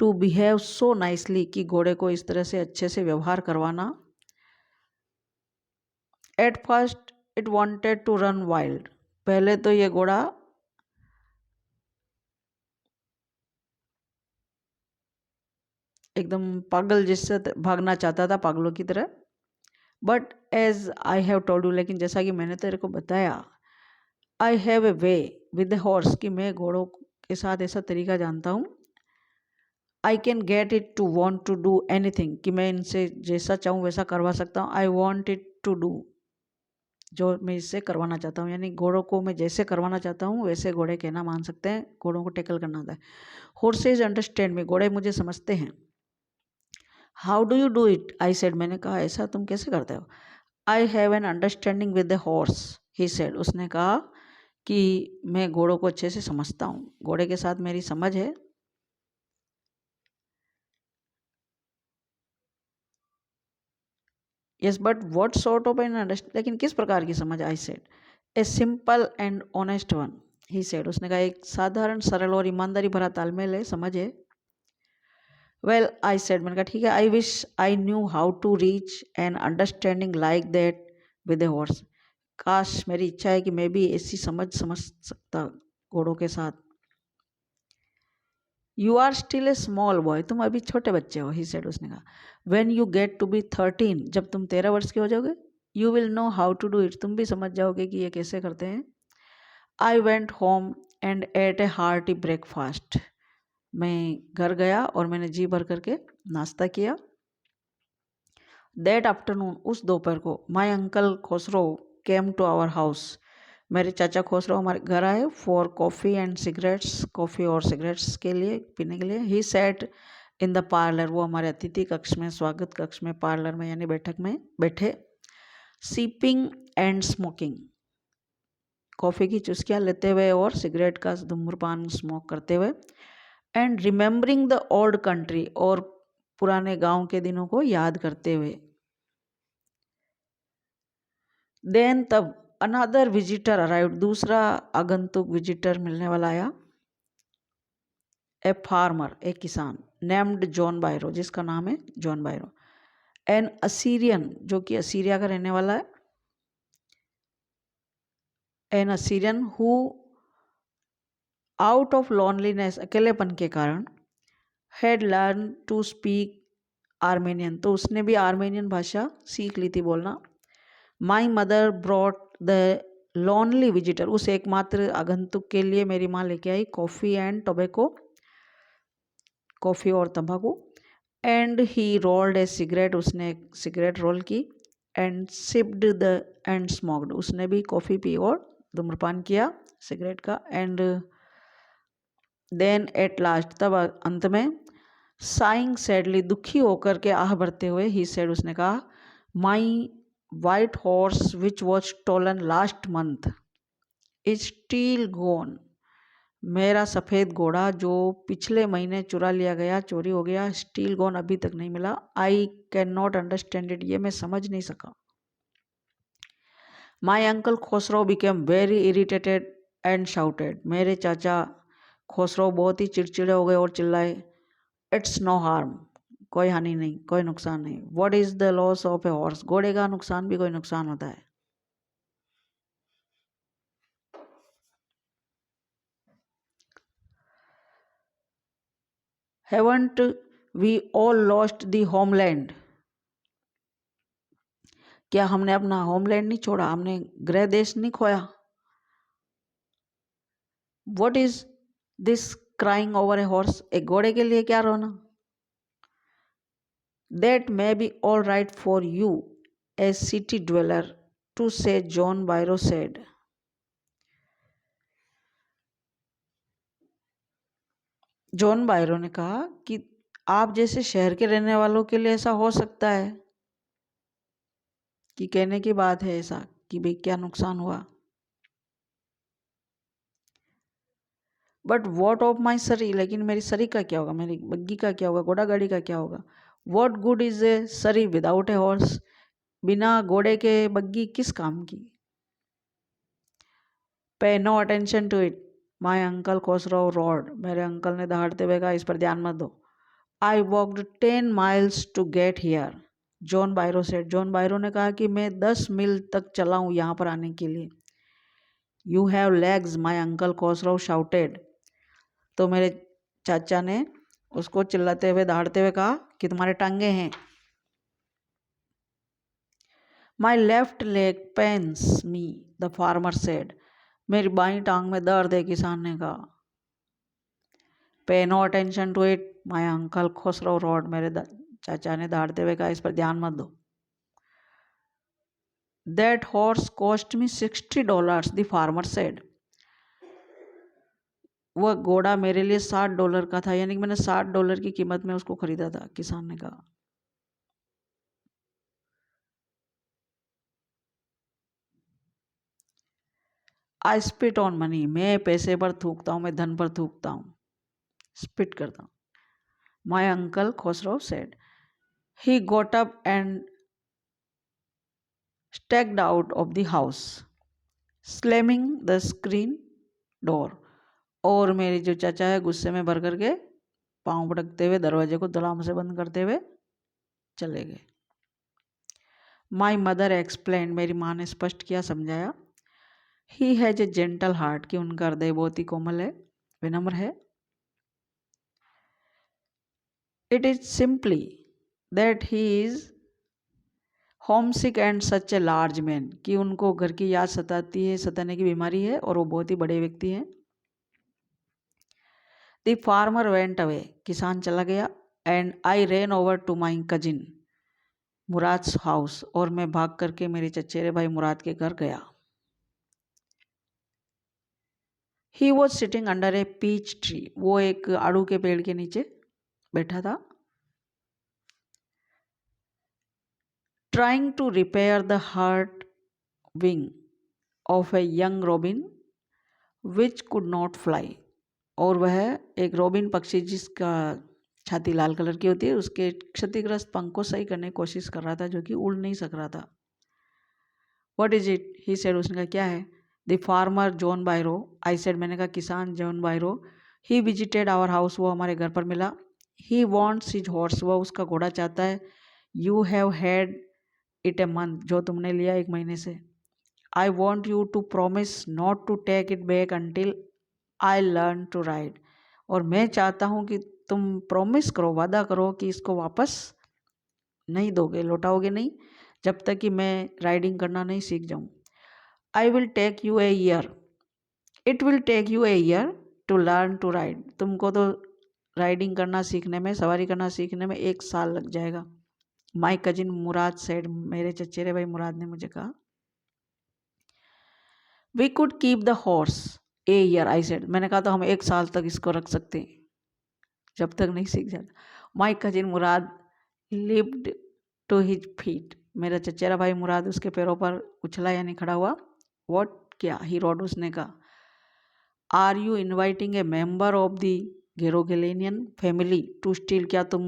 [SPEAKER 1] to behave so nicely, कि घोड़े को इस तरह से अच्छे से व्यवहार करवाना। At first it wanted to run wild, पहले तो ये घोड़ा एकदम पागल जिससे भागना चाहता था, पागलों की तरह। But as I have told you, लेकिन जैसा कि मैंने तेरे को बताया, I have a way with the horse, कि मैं घोड़ों के साथ ऐसा तरीका जानता हूँ। I can get it to want to do anything, कि मैं इनसे जैसा चाहूँ वैसा करवा सकता हूँ। I want it to do, जो मैं इससे करवाना चाहता हूँ, यानी घोड़ों को मैं जैसे करवाना चाहता हूँ वैसे घोड़े कहना मान सकते हैं, घोड़ों को टेकल करना होता है। हॉर्सेज अंडरस्टैंड मी, घोड़े मुझे समझते हैं। How do you do it, I said, मैंने कहा ऐसा तुम कैसे करते हो। I have an understanding with the horse, he said, उसने कहा कि मैं घोड़ों को अच्छे से समझता हूँ, घोड़े के साथ मेरी समझ है। Yes but what sort of an understand, लेकिन किस प्रकार की समझ, I said. A simple and honest one, he said, उसने कहा एक साधारण सरल और ईमानदारी भरा तालमेल है, समझ है। वेल आई सेड, मैंने कहा ठीक है, I wish I knew how to reach an understanding like that with a horse, काश मेरी इच्छा है कि मैं भी ऐसी समझ सकता घोड़ों के साथ। You are still a small boy, तुम अभी छोटे बच्चे हो, ही सेड, उसने कहा। When you get to be 13, जब तुम 13 वर्ष के हो जाओगे, you will know how to do it, तुम भी समझ जाओगे कि ये कैसे करते हैं। I went home and ate a hearty breakfast, मैं घर गया और मैंने जी भर करके नाश्ता किया। दैट आफ्टरनून, उस दोपहर को, my uncle Khosrove came to our house, मेरे चाचा खोसरो हमारे घर आए, for coffee and cigarettes, coffee और सिगरेट्स के लिए, पीने के लिए। He sat in the parlour, वो हमारे अतिथि कक्ष में, स्वागत कक्ष में, पार्लर में यानी बैठक में बैठे। सीपिंग एंड स्मोकिंग, कॉफ़ी की चुस्कियाँ लेते हुए और सिगरेट का धूम्रपान स्मोक करते हुए। And remembering the old country, और पुराने गांव के दिनों को याद करते हुए। देन तब अनदर विजिटर अराइव्ड, दूसरा आगंतुक विजिटर मिलने वाला आया। ए फार्मर, एक किसान, नेम्ड जॉन बायरो, जिसका नाम है जॉन बायरो। एन असीरियन, जो कि असीरिया का रहने वाला है। An Assyrian who out of loneliness, अकेलेपन के कारण, had learn to speak Armenian, तो उसने भी आर्मेनियन भाषा सीख ली थी बोलना। My mother brought the lonely visitor, उस एकमात्र आगंतुक के लिए मेरी माँ लेके आई कॉफ़ी एंड टोबैको, कॉफ़ी और तंबाकू। And he rolled a cigarette, उसने एक सिगरेट रोल की। And sipped the and smoked, उसने भी कॉफ़ी पी और धूम्रपान किया सिगरेट का। एंड देन एट लास्ट, तब अंत में, साइंग सैडली, दुखी होकर के आह भरते हुए, ही सेड, उसने कहा, my white horse which was stolen last month is still gone, मेरा सफ़ेद घोड़ा जो पिछले महीने चुरा लिया गया, चोरी हो गया, स्टिल गॉन, अभी तक नहीं मिला। I can not understand it, ये मैं समझ नहीं सका। My uncle Khosrove became very irritated and shouted, मेरे चाचा खोसरो बहुत ही चिड़चिड़े हो गए और चिल्लाए। इट्स नो हार्म, कोई हानि नहीं, कोई नुकसान नहीं। What is the loss of a horse, घोड़े का नुकसान भी कोई नुकसान होता है। Haven't we all lost the homeland, क्या हमने अपना होमलैंड नहीं छोड़ा, हमने गृह देश नहीं खोया। What is this crying over a horse, एक घोड़े के लिए क्या रोना। That may be all right for you a city dweller to say, John Byro said. John Byro ने कहा कि आप जैसे शहर के रहने वालों के लिए ऐसा हो सकता है, कि कहने की बात है ऐसा कि भाई क्या नुकसान हुआ। बट वॉट ऑफ माई सरी, लेकिन मेरी सरी का क्या होगा, मेरी बग्गी का क्या होगा, घोड़ा गाड़ी का क्या होगा। वॉट गुड इज ए सरी विदाउट ए हॉर्स, बिना घोड़े के बग्गी किस काम की। Pay no attention to it, my uncle Khosrove roared, मेरे अंकल ने दहाड़ते हुए कहा, इस पर ध्यान मत दो। I walked 10 miles to get here, John Byro said, John Byro ने कहा कि मैं 10 मील तक चला हूँ यहाँ पर आने के लिए। You have legs, my uncle Khosrove shouted, तो मेरे चाचा ने उसको चिल्लाते हुए दहाड़ते हुए कहा कि तुम्हारे टांगे हैं। My left leg pens me, the farmer said. मेरी बाईं टांग में दर्द है, किसान ने कहा। Pay no attention to it, my uncle Khosrove roared, मेरे चाचा ने डांटते हुए कहा, इस पर ध्यान मत दो। That horse cost me $60, the farmer said. वह घोड़ा मेरे लिए $60 का था, यानी कि मैंने $60 की कीमत में उसको खरीदा था, किसान ने कहा। आई स्पिट ऑन मनी, मैं पैसे पर थूकता हूँ, मैं धन पर थूकता हूँ, स्पिट करता हूँ। My uncle Khusro said. He got up and stacked out of the house, slamming the screen door. और मेरे जो चाचा है गुस्से में भर करके पांव पटकते हुए दरवाजे को धड़ाम से बंद करते हुए चले गए। माई मदर एक्सप्लेन, मेरी माँ ने स्पष्ट किया, समझाया। He has a gentle heart, कि उनका हृदय बहुत ही कोमल है, विनम्र है। It is simply that he is homesick and such a large man, कि उनको घर की याद सताती है, सताने की बीमारी है, और वो बहुत ही बड़े व्यक्ति हैं। द फार्मर वेंट अवे, किसान चला गया। And I ran over to my cousin Murad's house, और मैं भाग करके मेरे चचेरे भाई मुराद के घर गया। He was sitting under a peach tree, वो एक आड़ू के पेड़ के नीचे बैठा था। Trying to repair the hurt wing of a young robin which could not fly, और वह एक रोबिन पक्षी जिसका छाती लाल कलर की होती है, उसके क्षतिग्रस्त पंख को सही करने की कोशिश कर रहा था, जो कि उड़ नहीं सक रहा था। What is it, he said, उसने कहा क्या है। The farmer John Byro, I said, मैंने कहा किसान John Byro. He visited our house, वो हमारे घर पर मिला। ही वॉन्ट्स हिज हॉर्स, वह उसका घोड़ा चाहता है। You have had it a month, जो तुमने लिया 1 महीने से। I want you to promise not to take it back until I learn to ride, और मैं चाहता हूँ कि तुम प्रॉमिस करो, वादा करो कि इसको वापस नहीं दोगे, लौटाओगे नहीं, जब तक कि मैं राइडिंग करना नहीं सीख जाऊँ। I will take you a year, it will take you a year to learn to ride, तुमको तो राइडिंग करना सीखने में, सवारी करना सीखने में 1 साल लग जाएगा। माई कजिन मुराद सेड, मेरे चचेरे भाई मुराद ने मुझे कहा। We could keep the horse a year, I said, मैंने कहा तो हम 1 साल तक इसको रख सकते हैं, जब तक नहीं सीख जाता। My cousin Murad lift to his feet, मेरा चचेरा भाई मुराद उसके पैरों पर उछला यानी खड़ा हुआ। व्हाट, क्या, ही रोड, उसने कहा। Are you inviting a member of the Garoghlanian family to steal, क्या तुम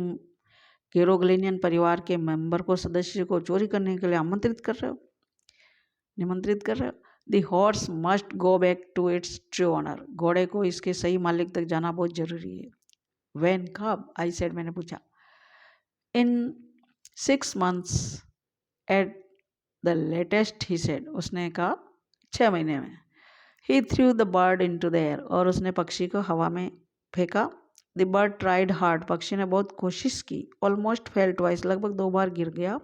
[SPEAKER 1] गेरोगेलेनियन परिवार के मेंबर को, सदस्य को चोरी करने के लिए आमंत्रित कर रहे हो, निमंत्रित कर रहे हो। The horse must go back to its true owner, घोड़े को इसके सही मालिक तक जाना बहुत जरूरी है। व्हेन, कब, आई सेड, मैंने पूछा। In 6 months at the latest, he said, उसने कहा 6 महीने में। He threw the bird into the air, और उसने पक्षी को हवा में फेंका। द बर्ड ट्राइड हार्ड, पक्षी ने बहुत कोशिश की। ऑलमोस्ट फेल ट्वाइस, लगभग 2 बार गिर गया।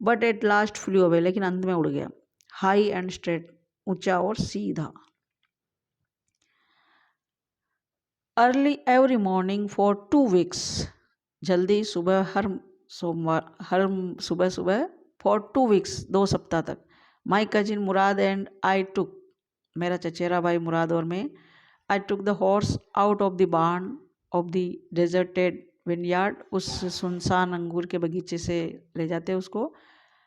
[SPEAKER 1] But at last flu away, लेकिन अंत में उड़ गया। हाई एंड स्ट्रेट, ऊंचा और सीधा। Early every morning for 2 weeks, जल्दी सुबह हर सोमवार, हर सुबह सुबह, फॉर 2 weeks, 2 सप्ताह तक। माई कजिन मुराद एंड आई टुक, मेरा चचेरा भाई मुराद और मैं, I took the horse out of the barn of the deserted vineyard, उस सुनसान अंगूर के बगीचे से ले जाते उसको।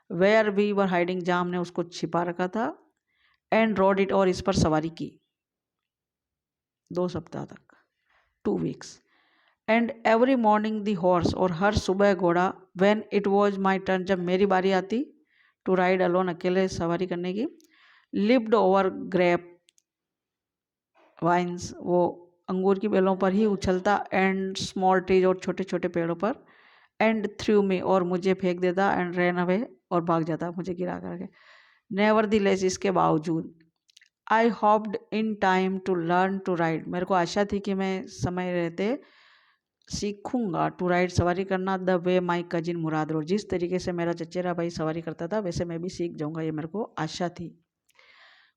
[SPEAKER 1] वेयर वी वर हाइडिंग, जहाँ हमने उसको छिपा रखा था। एंड रोड इट, और इस पर सवारी की 2 सप्ताह तक, 2 weeks। And every morning the horse, और हर सुबह घोड़ा। When it was my turn, जब मेरी बारी आती, टू राइड अलोन, अकेले सवारी करने की। लिव्ड ओवर ग्रेप वाइन्स, वो अंगूर की बेलों पर ही उछलता। एंड स्मॉल ट्रीज, और छोटे छोटे पेड़ों पर। एंड थ्रू मी, और मुझे फेंक देता। एंड रैन अवे, और भाग जाता मुझे गिरा करके। नेवर दी लेस, इसके बावजूद। I hoped in time to learn to ride, मेरे को आशा थी कि मैं समय रहते सीखूंगा टू राइड सवारी करना the way my cousin Murad road, जिस तरीके से मेरा चचेरा भाई सवारी करता था वैसे मैं भी सीख जाऊंगा, ये मेरे को आशा थी।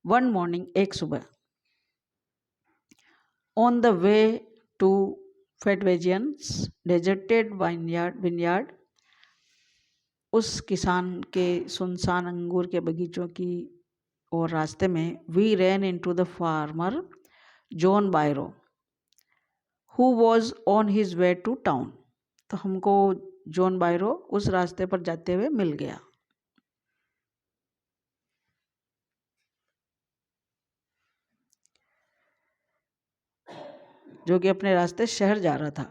[SPEAKER 1] वन मॉर्निंग, एक सुबह, on the way to Fetvajian's deserted vineyard, उस किसान के सुनसान अंगूर के बगीचों की और रास्ते में, we ran into the farmer John Byro who was on his way to town, तो हमको जॉन बायरो उस रास्ते पर जाते हुए मिल गया। जो कि अपने रास्ते शहर जा रहा था।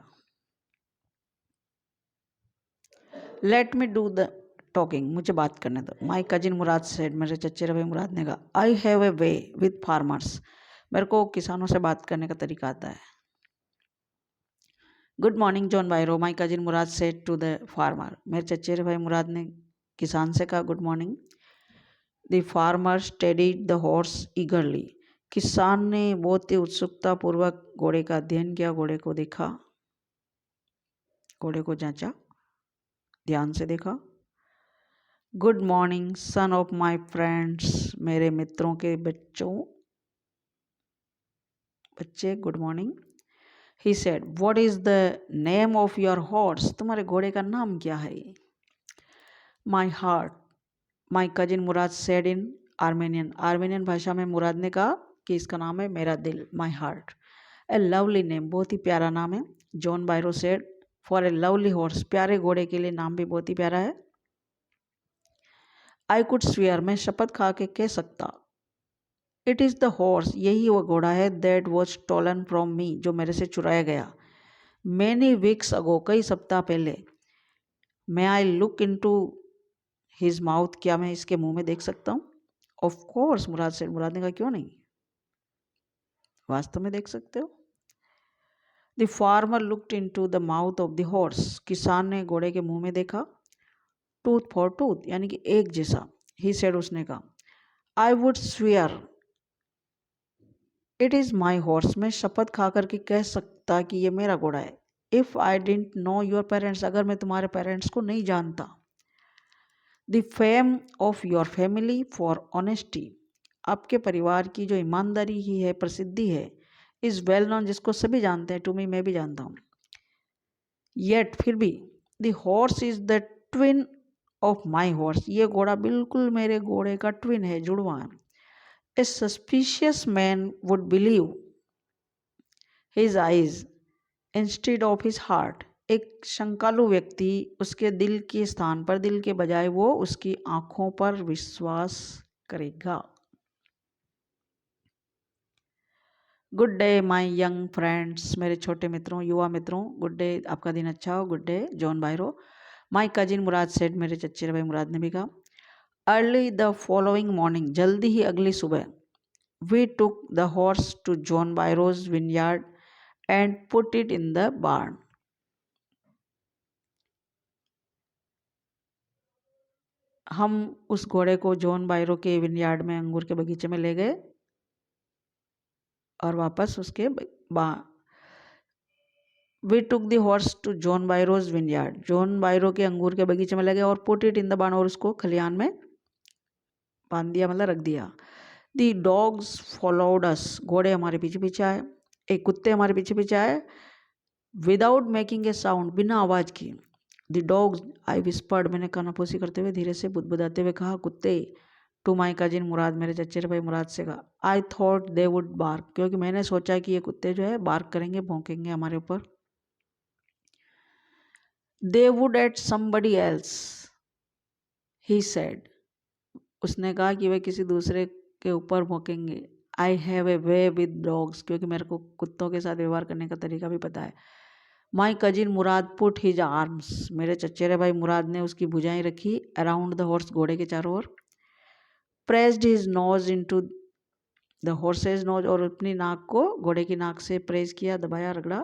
[SPEAKER 1] Let me do the talking, मुझे बात करने दो। माई कजिन मुराद सेड, मेरे चचेरे भाई मुराद ने कहा, आई have a way with farmers, मेरे को किसानों से बात करने का तरीका आता है। Good morning John Byro, my cousin Murad said to the farmer, मेरे चचेरे भाई मुराद ने किसान से कहा good morning. The farmer studied the horse eagerly, किसान ने बहुत ही उत्सुकता पूर्वक घोड़े का अध्ययन किया, घोड़े को देखा, घोड़े को जांचा, ध्यान से देखा। Good morning son of my friends, मेरे मित्रों के बच्चे good morning. He said what is the name of your horse, तुम्हारे घोड़े का नाम क्या है? My heart, my cousin Murad said in Armenian भाषा में मुराद ने कहा कि इसका नाम है मेरा दिल, my heart. A lovely name, बहुत ही प्यारा नाम है। John Byro said for a lovely horse, प्यारे घोड़े के लिए नाम भी बहुत ही प्यारा है। आई कुड स्वेयर, मैं शपथ खा के कह सकता, इट इज़ द हॉर्स, यही वो घोड़ा है, that was stolen from me, जो मेरे से चुराया गया। मैनी वीक्स अगो, कई सप्ताह पहले। May I look into his mouth, क्या मैं इसके मुंह में देख सकता हूँ? ऑफ कोर्स मुराद से, मुराद ने कहा क्यों नहीं, वास्तव में देख सकते हो। The farmer looked into the mouth of the horse, किसान ने घोड़े के मुंह में देखा। टूथ फॉर टूथ, यानी कि एक जैसा। ही सेड, उसने कहा, I would swear it is my horse, मैं शपथ खा करके कह सकता कि ये मेरा घोड़ा है। If I didn't know your parents, अगर मैं तुम्हारे पेरेंट्स को नहीं जानता। The fame of your family for honesty, आपके परिवार की जो ईमानदारी ही है, प्रसिद्धि है, इज़ वेल नोन, जिसको सभी जानते हैं, टू मी, मैं भी जानता हूँ। येट, फिर भी, the horse is the twin of my horse, ये घोड़ा बिल्कुल मेरे घोड़े का ट्विन है, जुड़वा है। A suspicious man would believe his eyes instead of his heart, एक शंकालु व्यक्ति उसके दिल के स्थान पर, दिल के बजाय वो उसकी आंखों पर विश्वास करेगा। Good day my young friends, मेरे छोटे मित्रों, युवा मित्रों, गुड डे, आपका दिन अच्छा हो। Good day John Byro, my cousin Murad said, मेरे चचेरे भाई मुराद ने भी कहा। अर्ली द फॉलोइंग मॉर्निंग, जल्दी ही अगली सुबह, we took the horse to John Byro's vineyard and put it in the barn, हम उस घोड़े को जॉन बायरो के विनयार्ड में, अंगूर के बगीचे में ले गए और वापस उसके we took the horse to John Byro's vineyard, John Byro के अंगूर के बगीचे में ले गए, और पुट इट इन द बार्न, और उसको खलियान में बांध दिया, मतलब रख दिया। दी डॉग्स फॉलोड अस, घोड़े हमारे पीछे पीछे आए, एक कुत्ते हमारे पीछे पीछे आए, विदाउट मेकिंग ए साउंड, बिना आवाज़ की। द डॉग्स, आई विस्पर्ड, मैंने कानाफूसी करते हुए, धीरे से बुदबुदाते हुए कहा, कुत्ते। टू माई कजिन मुराद, मेरे चचेरे भाई मुराद से कहा, I thought they would bark, क्योंकि मैंने सोचा कि ये कुत्ते जो है बार्क करेंगे, भौंकेंगे हमारे ऊपर। They would at somebody else, he said, उसने कहा कि वे किसी दूसरे के ऊपर भौंकेंगे। I have a way with dogs, क्योंकि मेरे को कुत्तों के साथ व्यवहार करने का तरीका भी पता है। My cousin Murad put his arms, मेरे चचेरे भाई मुराद ने उसकी भुजाएं रखी अराउंड द हॉर्स, घोड़े के चारों ओर। Pressed his nose into the horse's nose, और अपनी नाक को घोड़े की नाक से प्रेस किया, दबाया, रगड़ा,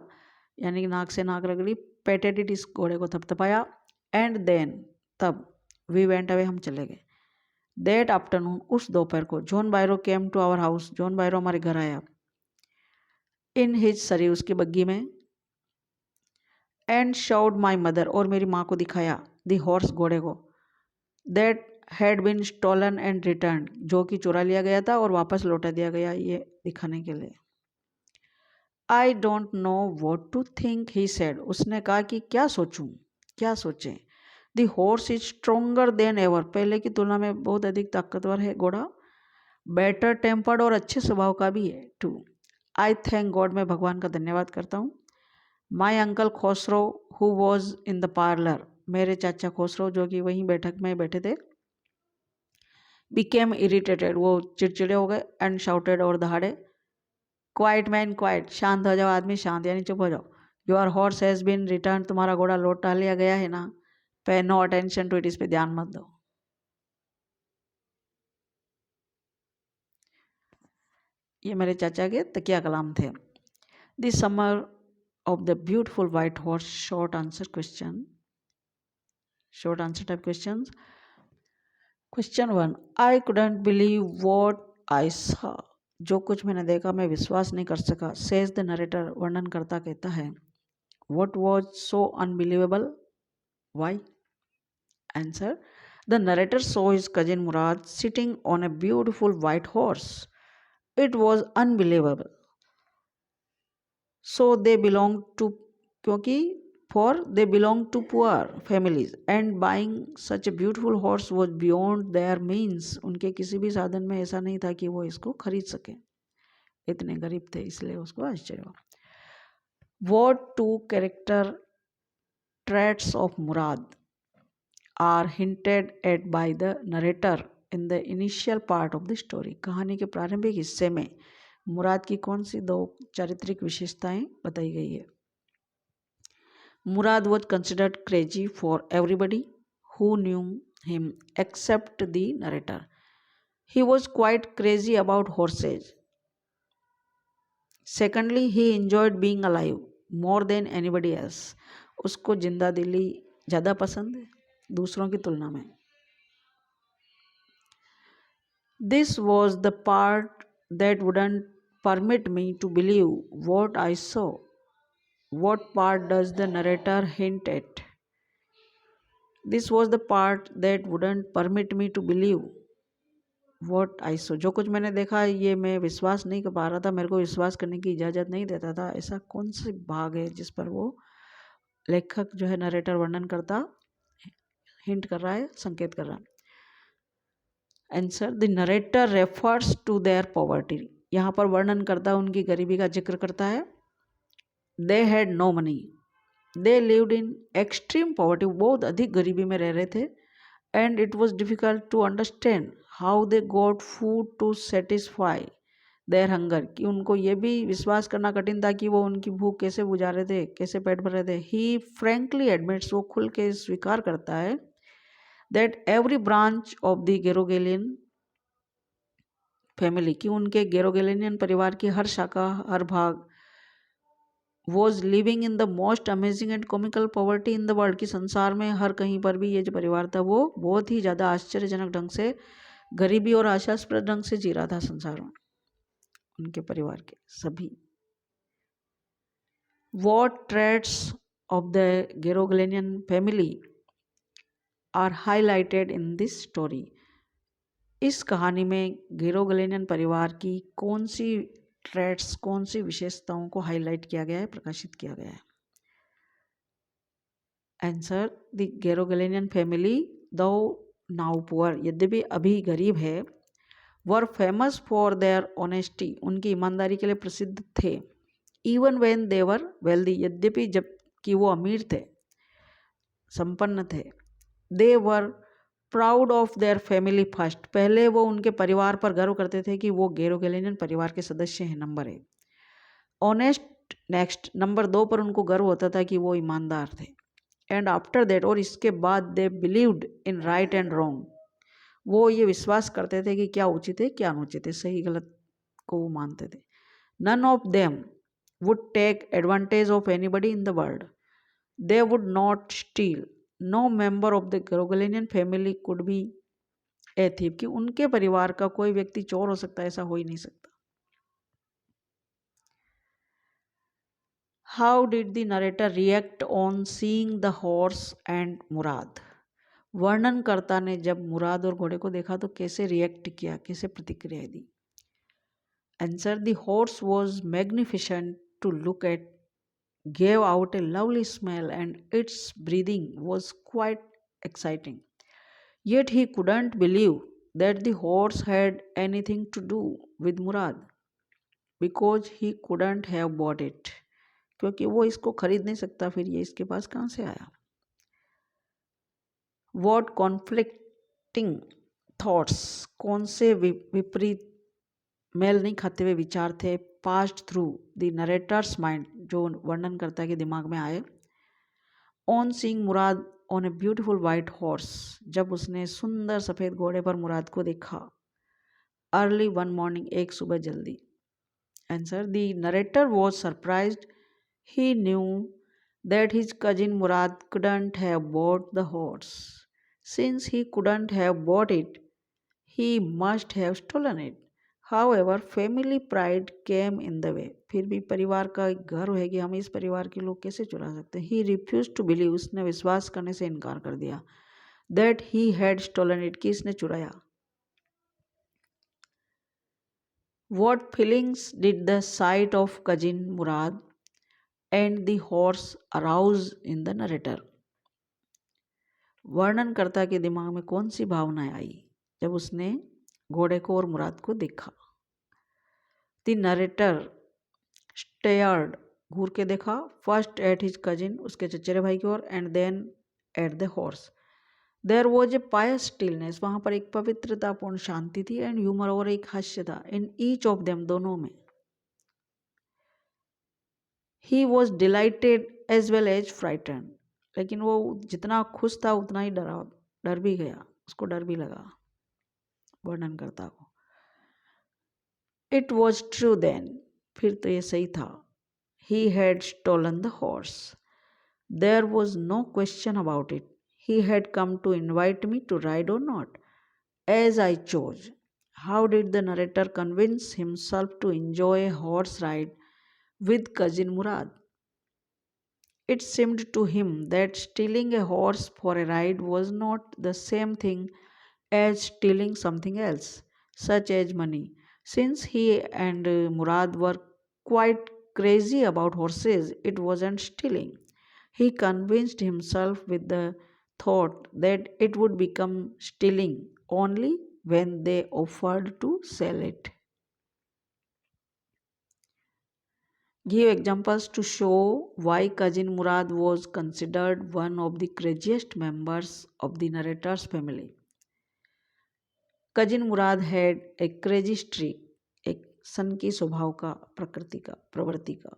[SPEAKER 1] यानी कि नाक से नाक रगड़ी। पेटेड इट, इस घोड़े को थपथपाया। एंड देन, तब, वी वेंट अवे, हम चले गए। दैट आफ्टरनून, उस दोपहर को, John Byro came to our house, John Byro हमारे घर आया। इन हिज सरी, उसकी बग्गी में। एंड शाउड माई मदर, और मेरी माँ को दिखाया, द हॉर्स, घोड़े को, that had been stolen and return, जो कि चुरा लिया गया था और वापस लौटा दिया गया, ये दिखाने के लिए। I don't know what to think, he said, उसने कहा कि क्या सोचूं, क्या सोचें। The horse is stronger than ever, पहले की तुलना में बहुत अधिक ताकतवर है घोड़ा। बेटर टेम्पर्ड, और अच्छे स्वभाव का भी है टू। आई थैंक गॉड, मैं भगवान का धन्यवाद करता हूँ। My uncle Khosrove who was in the parlour, मेरे चाचा खोसरो जो कि वहीं बैठक में बैठे थे, बिकेम इरिटेटेड, वो चिड़चिड़े हो गए, एंड शाउटेड, और दहाड़े, क्वाइट मैन क्वाइट, शांत हो जाओ आदमी, शांत, यानी चुप हो जाओ। Your horse has been return, तुम्हारा घोड़ा लौटा लिया गया है ना। पे नो अटेंशन टू इट, इस पे ध्यान मत दो। ये मेरे चाचा के तकिया कलाम थे। The summer of the beautiful white horse, short answer type questions. Question 1, I couldn't believe what I saw, जो कुछ मैंने देखा मैं विश्वास नहीं कर सका। says the narrator, वर्णन करता कहता है। What was so unbelievable? Why? Answer, the narrator saw his cousin Murad sitting on a beautiful white horse. It was unbelievable. So they belonged to, क्योंकि for they belonged to poor families and buying such a beautiful horse was beyond their means. उनके किसी भी साधन में ऐसा नहीं था कि वो इसको खरीद सके, इतने गरीब थे, इसलिए उसको आश्चर्य हुआ। What two character traits of Murad are hinted at by the narrator in the initial part of the story? कहानी के प्रारंभिक हिस्से में मुराद की कौन सी दो चारित्रिक विशेषताएं बताई गई है? Murad was considered crazy for everybody who knew him except the narrator. He was quite crazy about horses. Secondly, he enjoyed being alive more than anybody else. उसको जिंदा दिली ज़्यादा पसंद है दूसरों की तुलना में। This was the part that wouldn't permit me to believe what I saw. What part does the narrator hint at? This was the part that wouldn't permit me to believe what I saw. जो कुछ मैंने देखा ये मैं विश्वास नहीं कर पा रहा था, मेरे को विश्वास करने की इजाज़त नहीं देता था। ऐसा कौन सा भाग है जिस पर वो लेखक जो है नरेटर वर्णन करता हिंट कर रहा है, संकेत कर रहा है? Answer, the narrator refers to their poverty, यहाँ पर वर्णन करता उनकी गरीबी का जिक्र करता है। They had no money, they lived in extreme poverty, बहुत अधिक गरीबी में रह रहे थे। And it was difficult to understand how they got food to satisfy their hunger, कि उनको ये भी विश्वास करना कठिन था कि वो उनकी भूख कैसे बुझा रहे थे, कैसे पेट भर रहे थे। ही फ्रेंकली एडमिट्स, वो खुल के स्वीकार करता है, that every branch of the Garoghlanian family, कि उनके गेरोगेलियन परिवार की हर शाखा, हर भाग, was living in the most amazing and comical poverty in the world, की संसार में हर कहीं पर भी ये जो परिवार था वो बहुत ही ज़्यादा आश्चर्यजनक ढंग से गरीबी और आशास्पद ढंग से जी रहा था संसार में, उनके परिवार के सभी। What traits of the Geroglanian family are highlighted in this story? इस कहानी में गेरोगलेनियन परिवार की कौन सी ट्रेट्स, कौन सी विशेषताओं को हाईलाइट किया गया है, प्रकाशित किया गया है? आंसर, द गेरोगलेनियन फैमिली दो नाउ पुअर, यद्यपि अभी गरीब है, वर फेमस फॉर देयर ऑनेस्टी, उनकी ईमानदारी के लिए प्रसिद्ध थे। इवन वेन देवर वेल्दी, यद्यपि जबकि वो अमीर थे, संपन्न थे। They were proud of their family first, पहले वो उनके परिवार पर गर्व करते थे कि वो गेरोगेलियन परिवार के सदस्य हैं, नंबर 1। ऑनेस्ट नेक्स्ट, नंबर 2 पर उनको गर्व होता था कि वो ईमानदार थे। एंड आफ्टर दैट, और इसके बाद, they believed in right and wrong, वो ये विश्वास करते थे कि क्या उचित है क्या अनुचित है, सही गलत को वो मानते थे। None of them would take advantage of anybody in the world. They would not steal. No member of the Geroglanian family could be a thief, कि उनके परिवार का कोई व्यक्ति चोर हो सकता है, ऐसा हो ही नहीं सकता। How did the narrator react on seeing the horse and Murad? वर्णनकर्ता ने जब मुराद और घोड़े को देखा तो कैसे रिएक्ट किया, कैसे प्रतिक्रिया दी? Answer, the horse was magnificent to look at, gave out a lovely smell, and its breathing was quite exciting. Yet he couldn't believe that the horse had anything to do with Murad because he couldn't have bought it. क्योंकि वो इसको खरीद नहीं सकता, फिर ये इसके पास कहाँ से आया? What conflicting thoughts, कौन से विपरीत मेल नहीं खाते हुए विचार थे, passed through the narrator's mind, जो वर्णनकर्ता के दिमाग में आए, on seeing Murad on a beautiful white horse, जब उसने सुंदर सफ़ेद घोड़े पर मुराद को देखा, अर्ली वन मॉर्निंग, एक सुबह जल्दी। Answer, the narrator was surprised, he knew that his cousin Murad couldn't have bought the horse. Since he couldn't have bought it, he must have stolen it. However, family pride came in the way. फिर भी परिवार का एक गर्व है कि हम इस परिवार के लोग कैसे चुरा सकते हैं। He refused to believe, उसने विश्वास करने से इनकार कर दिया, that he had stolen it, कि इसने चुराया। What feelings did the sight of cousin Murad and the horse arouse in the narrator? वर्णनकर्ता के दिमाग में कौन सी भावनाएं आई जब उसने घोड़े को और मुराद को देखा? The narrator stared, घूर के देखा, फर्स्ट एट हिज कजिन, उसके चचेरे भाई की ओर, and then at the horse. There was a pious stillness, वहाँ पर एक पवित्रतापूर्ण शांति थी, एंड ह्यूमर, और एक हास्य था, इन ईच ऑफ देम, दोनों में। He was delighted as well as frightened, लेकिन वो जितना खुश था उतना ही डर भी गया, उसको डर भी लगा वर्णनकर्ता को। इट वॉज ट्रू देन, फिर तो ये सही था। He had stolen the horse. There was no question about it. He had come to invite me to ride or not, as I chose. How did the narrator convince himself to enjoy a horse ride with cousin Murad? It seemed to him that stealing a horse for a ride was not the same thing as stealing something else, such as money. Since he and Murad were quite crazy about horses, it wasn't stealing. He convinced himself with the thought that it would become stealing only when they offered to sell it. Give examples to show why cousin Murad was considered one of the craziest members of the narrator's family. Cousin Murad had a crazy streak, एक सनकी स्वभाव का, प्रवृत्ति का।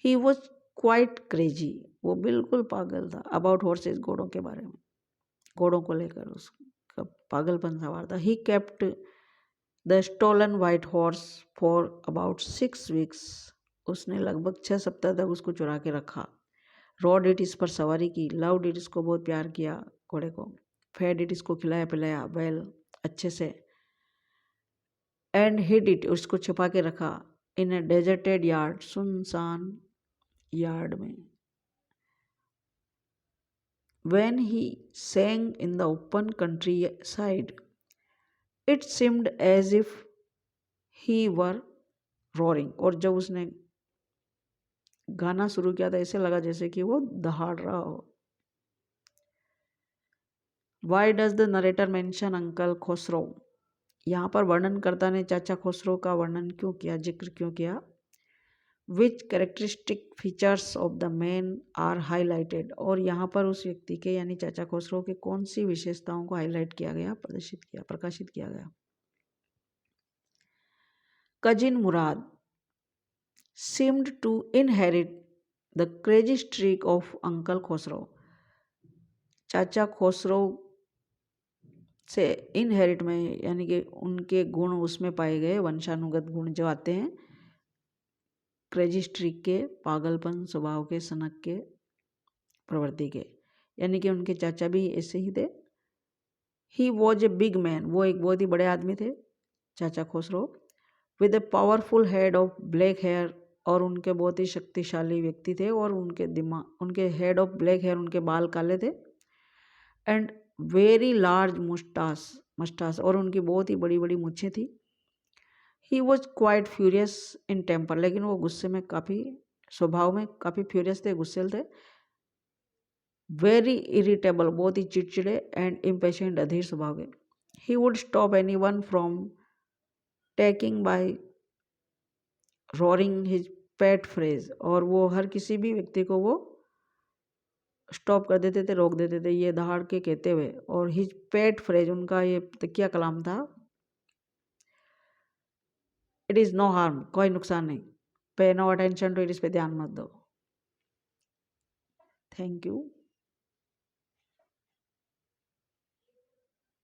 [SPEAKER 1] He was quite crazy, वो बिल्कुल पागल था, about horses, घोड़ों के बारे में, घोड़ों को लेकर उसका पागलपन सवार था। He kept the stolen white horse for about 6 weeks. उसने लगभग 6 सप्ताह तक उसको चुरा के रखा। Rode it, इस पर सवारी की। Loved it, इसको बहुत प्यार किया, घोड़े को। Fed it, इसको खिलाया पिलाया, well, अच्छे से। एंड हिड इट, उसको छुपा के रखा, इन ए डेजर्टेड यार्ड, सुनसान यार्ड में। When he sang in the open countryside, it seemed as if he were roaring, और जब उसने गाना शुरू किया था ऐसे लगा जैसे कि वो दहाड़ रहा हो। Why does the narrator mention uncle Khusro? यहाँ पर वर्णनकर्ता ने चाचा खुसरो का वर्णन क्यों किया, जिक्र क्यों किया? Which characteristic features of the man are highlighted, और यहाँ पर उस व्यक्ति के यानी चाचा खुसरो के कौन सी विशेषताओं को हाईलाइट किया गया, प्रकाशित किया गया? Cousin Murad seemed to inherit the crazy streak of uncle Khusro, चाचा खुसरो से इनहेरिट में यानी कि उनके गुण उसमें पाए गए, वंशानुगत गुण जो आते हैं, क्रेजी स्ट्रीक के, पागलपन स्वभाव के, सनक के, प्रवृत्ति के, यानी कि उनके चाचा भी ऐसे ही थे। He was a big man, वो एक बहुत ही बड़े आदमी थे चाचा Khusro, with a powerful head of black hair और उनके बहुत ही शक्तिशाली व्यक्ति थे और उनके हेड ऑफ ब्लैक हेयर, उनके बाल काले थे एंड वेरी लार्ज मस्टास और उनकी बहुत ही बड़ी बड़ी मूछें थी। He was quite furious in temper, लेकिन वो गुस्से में काफ़ी, स्वभाव में काफ़ी फ्यूरियस थे, गुस्सेल थे। वेरी इरिटेबल, बहुत ही चिड़चिड़े एंड इम्पेशेंट, अधीर स्वभाव के। He would stop any one from taking by roaring his pet phrase, और वो हर किसी भी व्यक्ति को वो स्टॉप कर देते थे, रोक देते थे ये दहाड़ के कहते हुए। और हिज पेट फ्रेज, उनका ये तकिया कलाम था, इट इज़ नो हार्म, कोई नुकसान नहीं, पे नो अटेंशन टू इट, इस पे ध्यान मत दो। Thank you.